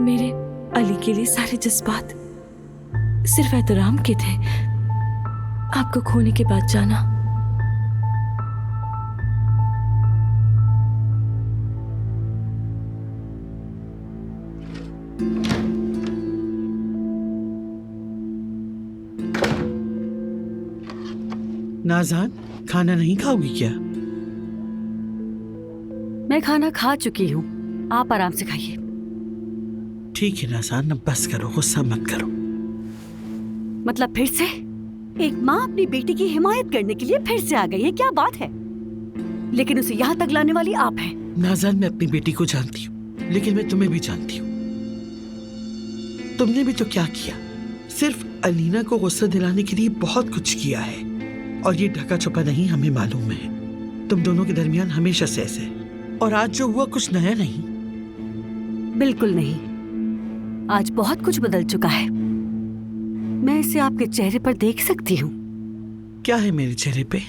मेरे अली के लिए सारे जज्बात सिर्फ एहतराम के थे। आपको खोने के बाद जाना, नाज़ान खाना नहीं खाओगी क्या? मैं खाना खा चुकी हूँ, आप आराम से खाइए। ठीक है नाज़ान, अब बस करो, गुस्सा मत करो। मतलब फिर से? एक माँ अपनी बेटी की हिमायत करने के लिए फिर से आ गई है, क्या बात है? लेकिन उसे यहाँ तक लाने वाली आप हैं। नाज़ान, मैं अपनी बेटी को जानती हूँ, लेकिन मैं तुम्हें भी जानती हूँ। तुमने भी तो क्या किया, सिर्फ अलीना को गुस्सा दिलाने के लिए बहुत कुछ किया है, और ये ढका छुपा नहीं, हमें मालूम है। तुम दोनों के दरमियान हमेशा से ऐसे, और आज जो हुआ कुछ नया नहीं। बिल्कुल नहीं, आज बहुत कुछ बदल चुका है। मैं इसे आपके चेहरे पर देख सकती हूँ। क्या है मेरे चेहरे पे?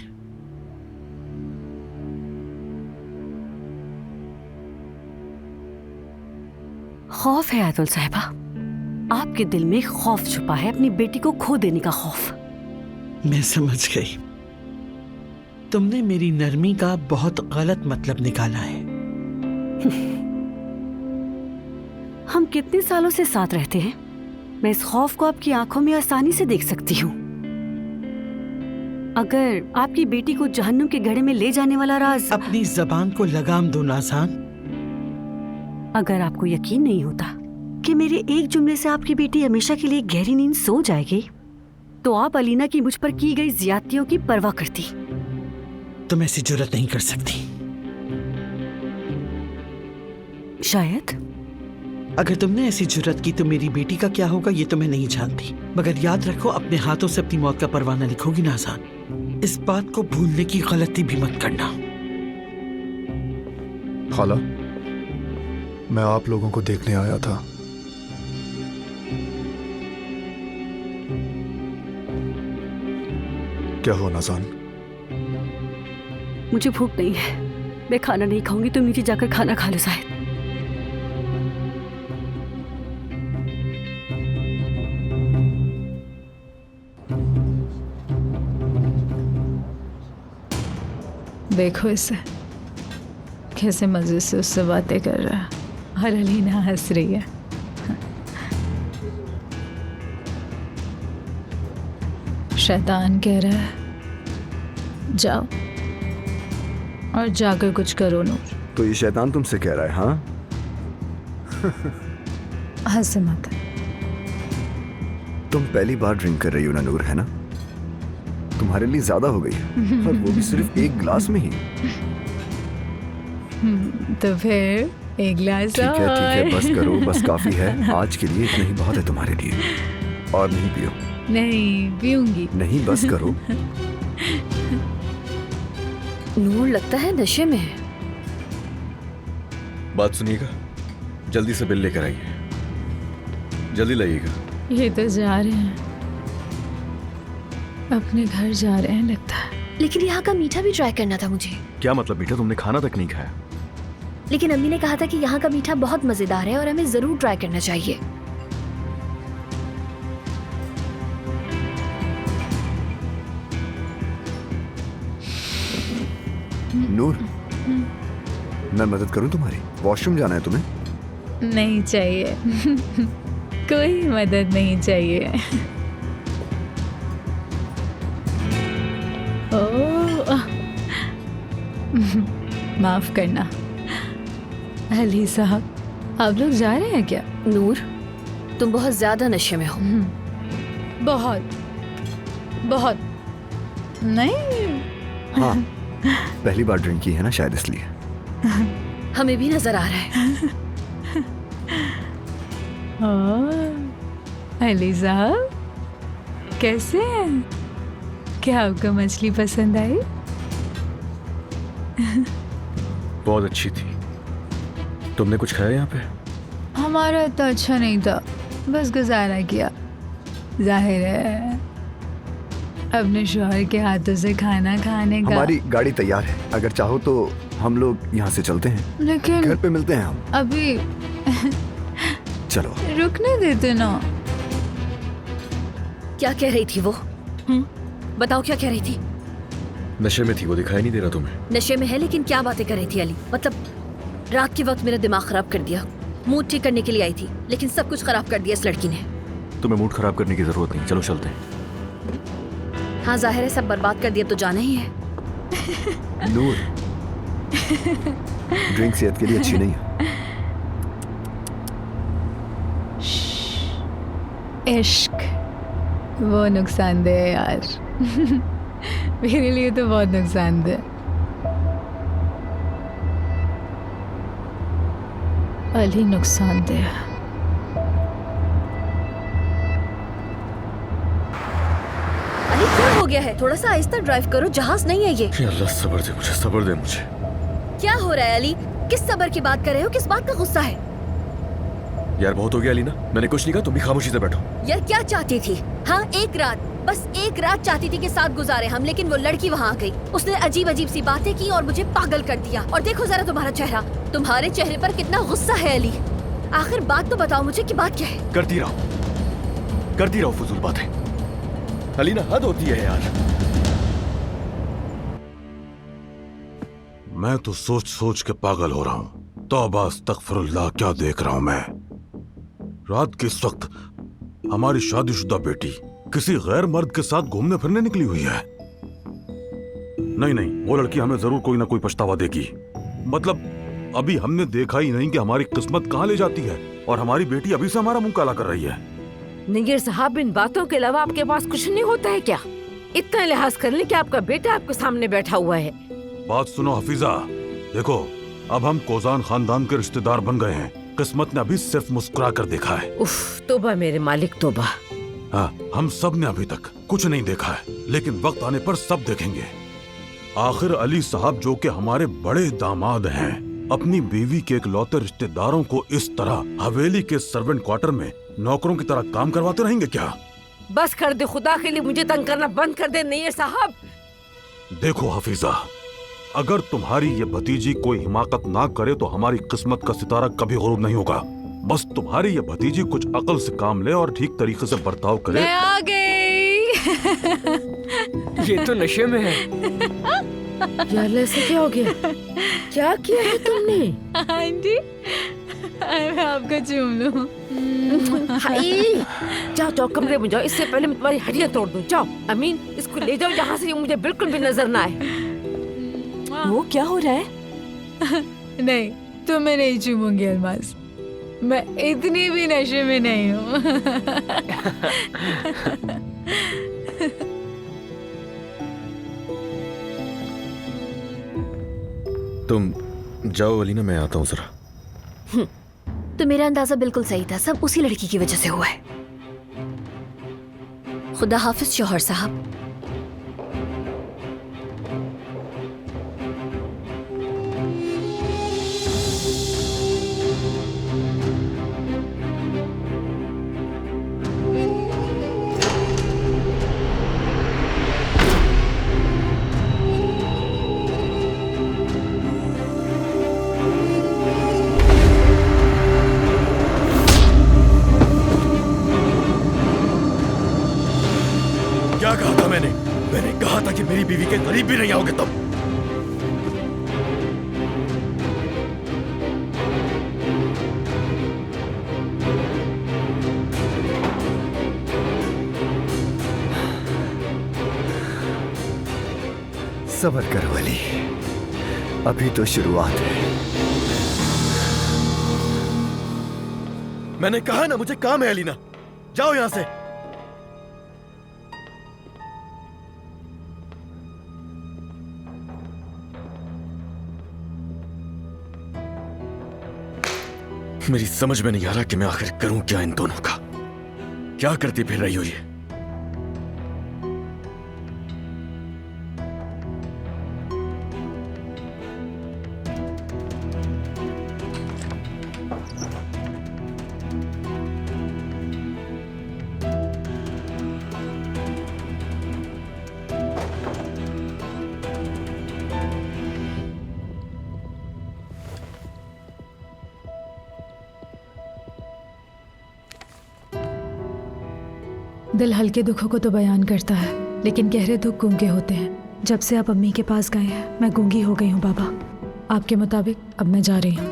खौफ है आयतुल साहिबा, आपके दिल में खौफ छुपा है, अपनी बेटी को खो देने का खौफ। मैं समझ गई, तुमने मेरी नरमी का बहुत गलत मतलब निकाला है। हम कितने सालों से साथ रहते हैं, मैं इस खौफ को आपकी आंखों में आसानी से देख सकती हूँ। अगर आपकी बेटी को जहन्नुम के घड़े में ले जाने वाला राज। अपनी जबान को लगाम दो नाज़ान। अगर आपको यकीन नहीं होता कि मेरे एक जुमले से आपकी बेटी हमेशा के लिए गहरी नींद सो जाएगी, तो आप अलीना की मुझ पर की गई ज्यादतियों की परवाह करती। तुम ऐसी जुर्रत नहीं कर सकती। शायद अगर तुमने ऐसी जुर्रत की तो मेरी बेटी का क्या होगा ये तो मैं नहीं जानती, मगर याद रखो, अपने हाथों से अपनी मौत का परवाना लिखोगी नाज़ान। इस बात को भूलने की गलती भी मत करना। खाला, मैं आप लोगों को देखने आया था। क्या हो नाज़ान? मुझे भूख नहीं है, मैं खाना नहीं खाऊंगी, तुम नीचे जाकर खाना खा लो शायद। देखो इसे, कैसे मजे से उससे बातें कर रहा है और अलीना हंस रही है। शैतान कह रहा है जाओ और जाकर कुछ करो नूर। तो ये शैतान तुमसे कह रहा है? हाँ हंस मत। तुम पहली बार ड्रिंक कर रही हो ना नूर, है ना? तुम्हारे लिए ज्यादा हो गई है, और वो भी सिर्फ एक गिलास में ही। तो फिर एक गिलास ठीक है और। बस करो, बस काफी है आज के लिए, इतना ही बहुत है तुम्हारे लिए। और नहीं पियो। नहीं पीऊंगी। नहीं बस करो। नूर लगता है नशे में है। बात सुनिएगा, जल्दी से बिल लेकर आइए, जल्दी लाइएगा। ये तो जा रहे हैं, अपने घर जा रहे हैं लगता है। लेकिन यहाँ का मीठा भी ट्राई करना था मुझे। क्या मतलब मीठा? तुमने खाना तक नहीं खाया। लेकिन अम्मी ने कहा था कि यहाँ का मीठा बहुत मजेदार है और हमें जरूर ट्राई करना चाहिए। नूर, मैं मदद करूं तुम्हारी? वॉशरूम जाना है तुम्हें? नहीं चाहिए। कोई मदद नहीं चाहिए। ओह, माफ करना अली साहब, आप लोग जा रहे हैं क्या? नूर, तुम बहुत ज्यादा नशे में हो। बहुत बहुत नहीं। हाँ, पहली बार ड्रिंक की है ना, शायद इसलिए। हमें भी नजर आ रहा है। अली साहब कैसे हैं? क्या आपको मछली पसंद आई? बहुत अच्छी थी। तुमने कुछ खाया यहाँ पे? हमारा तो अच्छा नहीं था, बस गुजारा किया। जाहिर है अपने शौहर के हाथों से खाना खाने का। हमारी गाड़ी तैयार है, अगर चाहो तो हम लोग यहाँ से चलते हैं। लेकिन घर पे मिलते हैं हम। अभी चलो। रुकने देते ना। क्या कह रही थी वो? बताओ क्या कह रही थी? नशे में थी वो, दिखाई नहीं दे रहा तुम्हें? नशे में है, लेकिन क्या बातें कर रही थी अली? मतलब रात के वक्त मेरा दिमाग खराब कर दिया। मूड ठीक करने के लिए आई थी, लेकिन सब कुछ खराब कर दिया इस लड़की ने। तुम्हें मूड खराब करने की जरूरत नहीं, चलो चलते हैं। हाँ जाहिर है, सब बर्बाद कर दिया तो जाना ही है। नूर, ड्रिंक सेहत के लिए अच्छी नहीं है। इश्क वो नुकसानदेह है यार। मेरे लिए तो बहुत नुकसानदेह। अली नुकसानदेह। अली क्या हो गया है? थोड़ा सा आहिस्ता ड्राइव करो, जहाज नहीं है ये। अल्लाह सब्र दे मुझे, सब्र दे मुझे। क्या हो रहा है अली? किस सब्र की बात कर रहे हो? किस बात का गुस्सा है? यार बहुत हो गया अलीना, मैंने कुछ नहीं कहा, तुम भी खामोशी से बैठो। यार क्या चाहती थी? हाँ एक रात, बस एक रात चाहती थी कि साथ गुजारे हम, लेकिन वो लड़की वहाँ आ गई। उसने अजीब अजीब सी बातें की और मुझे पागल कर दिया। और देखो जरा तुम्हारा चेहरा, तुम्हारे चेहरे पर कितना गुस्सा है अली। आखिर बात तो बताओ मुझे कि बात क्या है? करती रहो फजूल बातें। अलीना हद होती है यार। मैं तो सोच सोच के पागल हो रहा हूँ। तौबा अस्तगफिरुल्लाह, क्या देख रहा हूँ मैं? रात के इस वक्त हमारी शादीशुदा बेटी किसी गैर मर्द के साथ घूमने फिरने निकली हुई है। नहीं, वो लड़की हमें जरूर कोई ना कोई पछतावा देगी। मतलब अभी हमने देखा ही नहीं कि हमारी किस्मत कहाँ ले जाती है, और हमारी बेटी अभी से हमारा मुंह काला कर रही है। निगिर साहब, इन बातों के अलावा आपके पास कुछ नहीं होता है क्या? इतना लिहाज कर ले कि आपका बेटा आपके सामने बैठा हुआ है। बात सुनो हफीजा, देखो अब हम कोजान खानदान के रिश्तेदार बन गए हैं। किस्मत ने अभी सिर्फ मुस्कुरा कर देखा है। उफ, तौबा मेरे मालिक तौबा। हाँ, हम सब ने अभी तक कुछ नहीं देखा है, लेकिन वक्त आने पर सब देखेंगे। आखिर अली साहब जो कि हमारे बड़े दामाद हैं, अपनी बीवी के इकलौते रिश्तेदारों को इस तरह हवेली के सर्वेंट क्वार्टर में नौकरों की तरह काम करवाते रहेंगे क्या? बस कर दे, खुदा के लिए मुझे तंग करना बंद कर दे। नहीं है साहब। देखो हफीजा, अगर तुम्हारी ये भतीजी कोई हिमाकत ना करे तो हमारी किस्मत का सितारा कभी गुरूब नहीं होगा। बस तुम्हारी ये भतीजी कुछ अकल से काम ले और ठीक तरीके से बर्ताव करे। मैं आ गई। ये तो नशे में है। यार ऐसे क्या हो गया? क्या किया है तुमने? आंटी मैं आपको चूम लूं। जाओ जाओ कमरे में जाओ, इससे पहले मैं तुम्हारी हड्डियां तोड़ दूं। जाओ अमीन, इसको ले जाओ यहाँ से, ये मुझे बिल्कुल भी नजर ना आए। वो क्या हो रहा है? नहीं, तुम्हें नहीं चूमूंगी अल्मास, मैं इतनी भी नशे में नहीं हूँ। तुम जाओ अलीना, मैं आता हूँ जरा। तो मेरा अंदाजा बिल्कुल सही था, सब उसी लड़की की वजह से हुआ है। खुदा हाफिज शौहर साहब। क्या कहा था मैंने? मैंने कहा था कि मेरी बीवी के करीब भी नहीं आओगे तुम। सब्र करो अली, अभी तो शुरुआत है। मैंने कहा ना मुझे काम है अलीना, जाओ यहां से। मेरी समझ में नहीं आ रहा कि मैं आखिर करूं क्या इन दोनों का। क्या करती फिर रही हो ये? दिल हल्के दुखों को तो बयान करता है, लेकिन गहरे दुख गूंगे होते हैं। जब से आप अम्मी के पास गए हैं मैं गूंगी हो गई हूँ बाबा। आपके मुताबिक अब मैं जा रही हूँ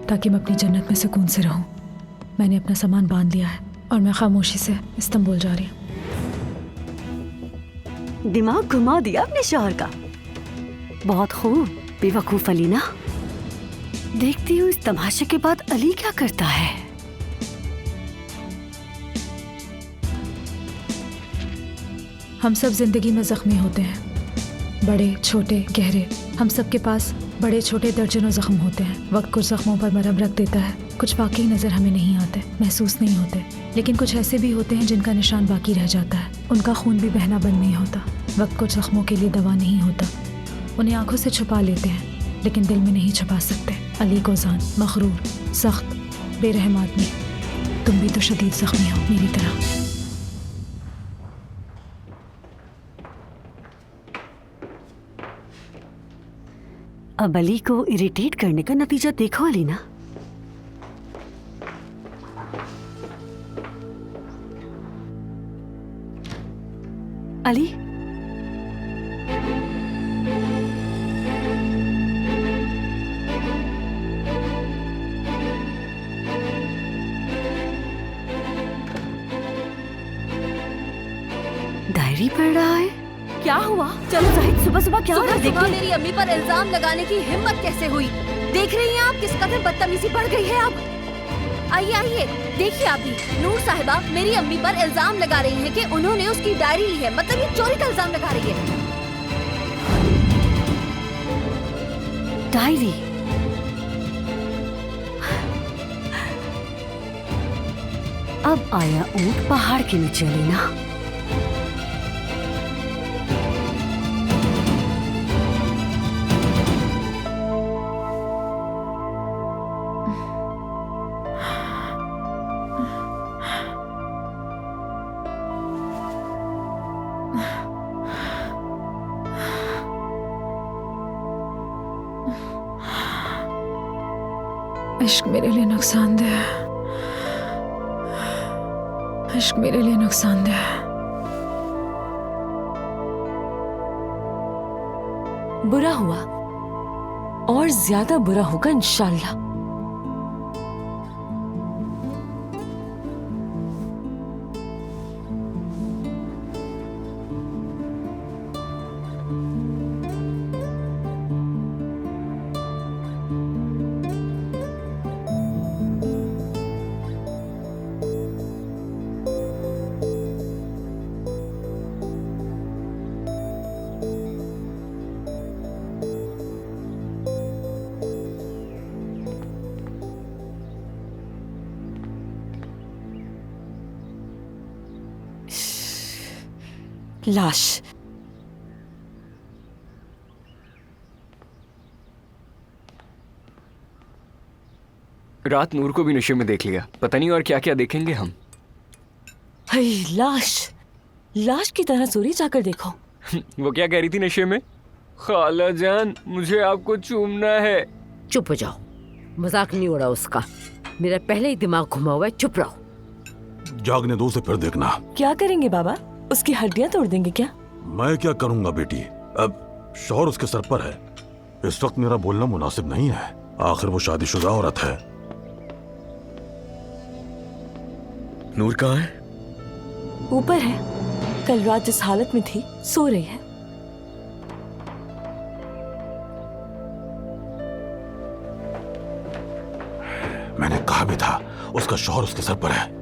ताकि मैं अपनी जन्नत में सुकून से रहूँ। मैंने अपना सामान बांध लिया है और मैं खामोशी से इस्तांबुल जा रही हूँ। दिमाग घुमा दिया अपने शौहर का। बहुत खूब बेवकूफ अलीना। देखती हूँ इस तमाशे के बाद अली क्या करता है। हम सब जिंदगी में जख्मी होते हैं, बड़े छोटे गहरे। हम सब के पास बड़े छोटे दर्जनों जख्म होते हैं। वक्त कुछ जख्मों पर मरहम रख देता है, कुछ वाकई नज़र हमें नहीं आते, महसूस नहीं होते। लेकिन कुछ ऐसे भी होते हैं जिनका निशान बाकी रह जाता है, उनका खून भी बहना बंद नहीं होता। वक्त कुछ जख्मों के लिए दवा नहीं होता, उन्हें आंखों से छुपा लेते हैं लेकिन दिल में नहीं छुपा सकते। अली गोजान, मखरूर, सख्त, बेरहम आदमी, तुम भी तो शदीद जख्मी हो मेरी तरह। अब अली को इरिटेट करने का नतीजा देखो अलीना। अली, डायरी पढ़ रहा है। क्या हुआ? चलो जाहिद, सुबह सुबह क्या हो रहा है? सुबह देखते हैं। मेरी अम्मी पर इल्जाम लगाने की हिम्मत कैसे हुई? देख रही हैं आप किस कदर बदतमीजी बढ़ गई है अब। आइए आइए देखिए आप भी। नूर साहिबा मेरी अम्मी पर इल्जाम लगा रही हैं कि उन्होंने उसकी डायरी ली है, मतलब ये चोरी का इल्जाम लगा रही है। डायरी? अब आया ऊंट पहाड़ के नीचे अलीना। इश्क मेरे लिए नुकसानदेह है, इश्क मेरे लिए नुकसानदेह है। बुरा हुआ और ज्यादा बुरा होगा इंशाल्लाह। लाश। रात नूर को भी नशे में देख लिया, पता नहीं और क्या क्या देखेंगे हम। हाय, लाश की तरह चोरी जाकर देखो। वो क्या कह रही थी नशे में? खाला जान, मुझे आपको चूमना है। चुप हो जाओ, मजाक नहीं हो रहा उसका। मेरा पहले ही दिमाग घुमा हुआ है, चुप रहो। जागने दो से फिर देखना। क्या करेंगे बाबा? उसकी हड्डियां तोड़ देंगे क्या? मैं क्या करूंगा बेटी, अब शौहर उसके सर पर है। इस वक्त मेरा बोलना मुनासिब नहीं है, आखिर वो शादीशुदा औरत है। नूर कहाँ है? ऊपर है, कल रात जिस हालत में थी सो रही है। मैंने कहा भी था उसका शौहर उसके सर पर है।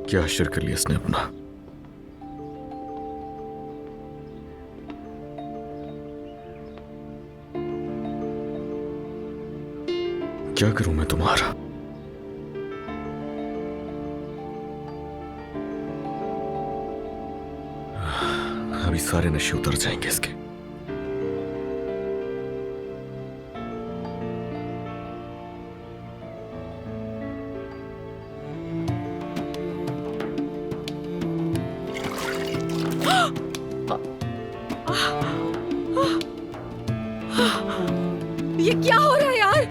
क्या अशर कर लिया इसने अपना? क्या करूं मैं तुम्हारा? अभी सारे नशे उतर जाएंगे इसके। ये क्या हो रहा है यार?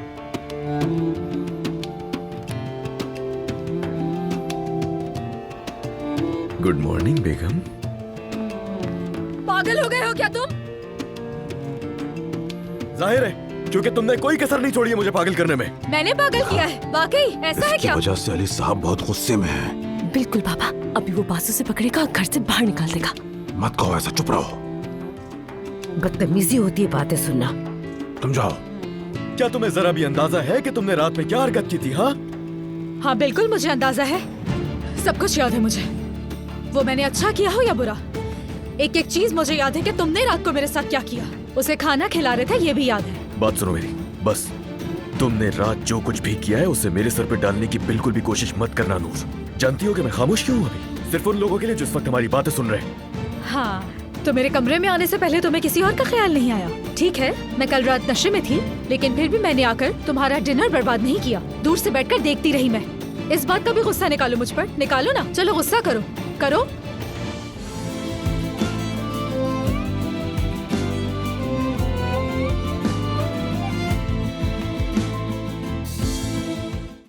गुड मॉर्निंग बेगम। पागल हो गए हो क्या तुम? जाहिर है, क्योंकि तुमने कोई कसर नहीं छोड़ी है मुझे पागल करने में। मैंने पागल किया है? वाकई ऐसा है क्या? वजह से अली साहब बहुत गुस्से में हैं। बिल्कुल बाबा, अभी वो बाजू से पकड़ेगा, घर से बाहर निकाल देगा। मत कहो ऐसा, चुप रहो। बदतमीजी होती है बातें सुनना। तुम जाओ। क्या तुम्हें जरा भी अंदाजा है कि तुमने रात में क्या हरकत की थी? हाँ बिल्कुल मुझे अंदाजा है, सब कुछ याद है मुझे। वो मैंने अच्छा किया हो या बुरा, एक एक चीज मुझे याद है कि तुमने रात को मेरे साथ क्या किया। उसे खाना खिला रहे थे, ये भी याद है। बात सुनो मेरी, बस तुमने रात जो कुछ भी किया है उसे मेरे सर पे डालने की बिल्कुल भी कोशिश मत करना नूर। जानती हो कि मैं खामोश क्यों हूँ अभी? सिर्फ उन लोगों के लिए जो इस वक्त हमारी बातें सुन रहे हैं। हाँ, तो मेरे कमरे में आने से पहले तुम्हें किसी और का ख्याल नहीं आया? ठीक है, मैं कल रात नशे में थी, लेकिन फिर भी मैंने आकर तुम्हारा डिनर बर्बाद नहीं किया। दूर से बैठकर देखती रही मैं। इस बात का भी गुस्सा निकालो मुझ पर, निकालो ना। चलो गुस्सा करो, करो।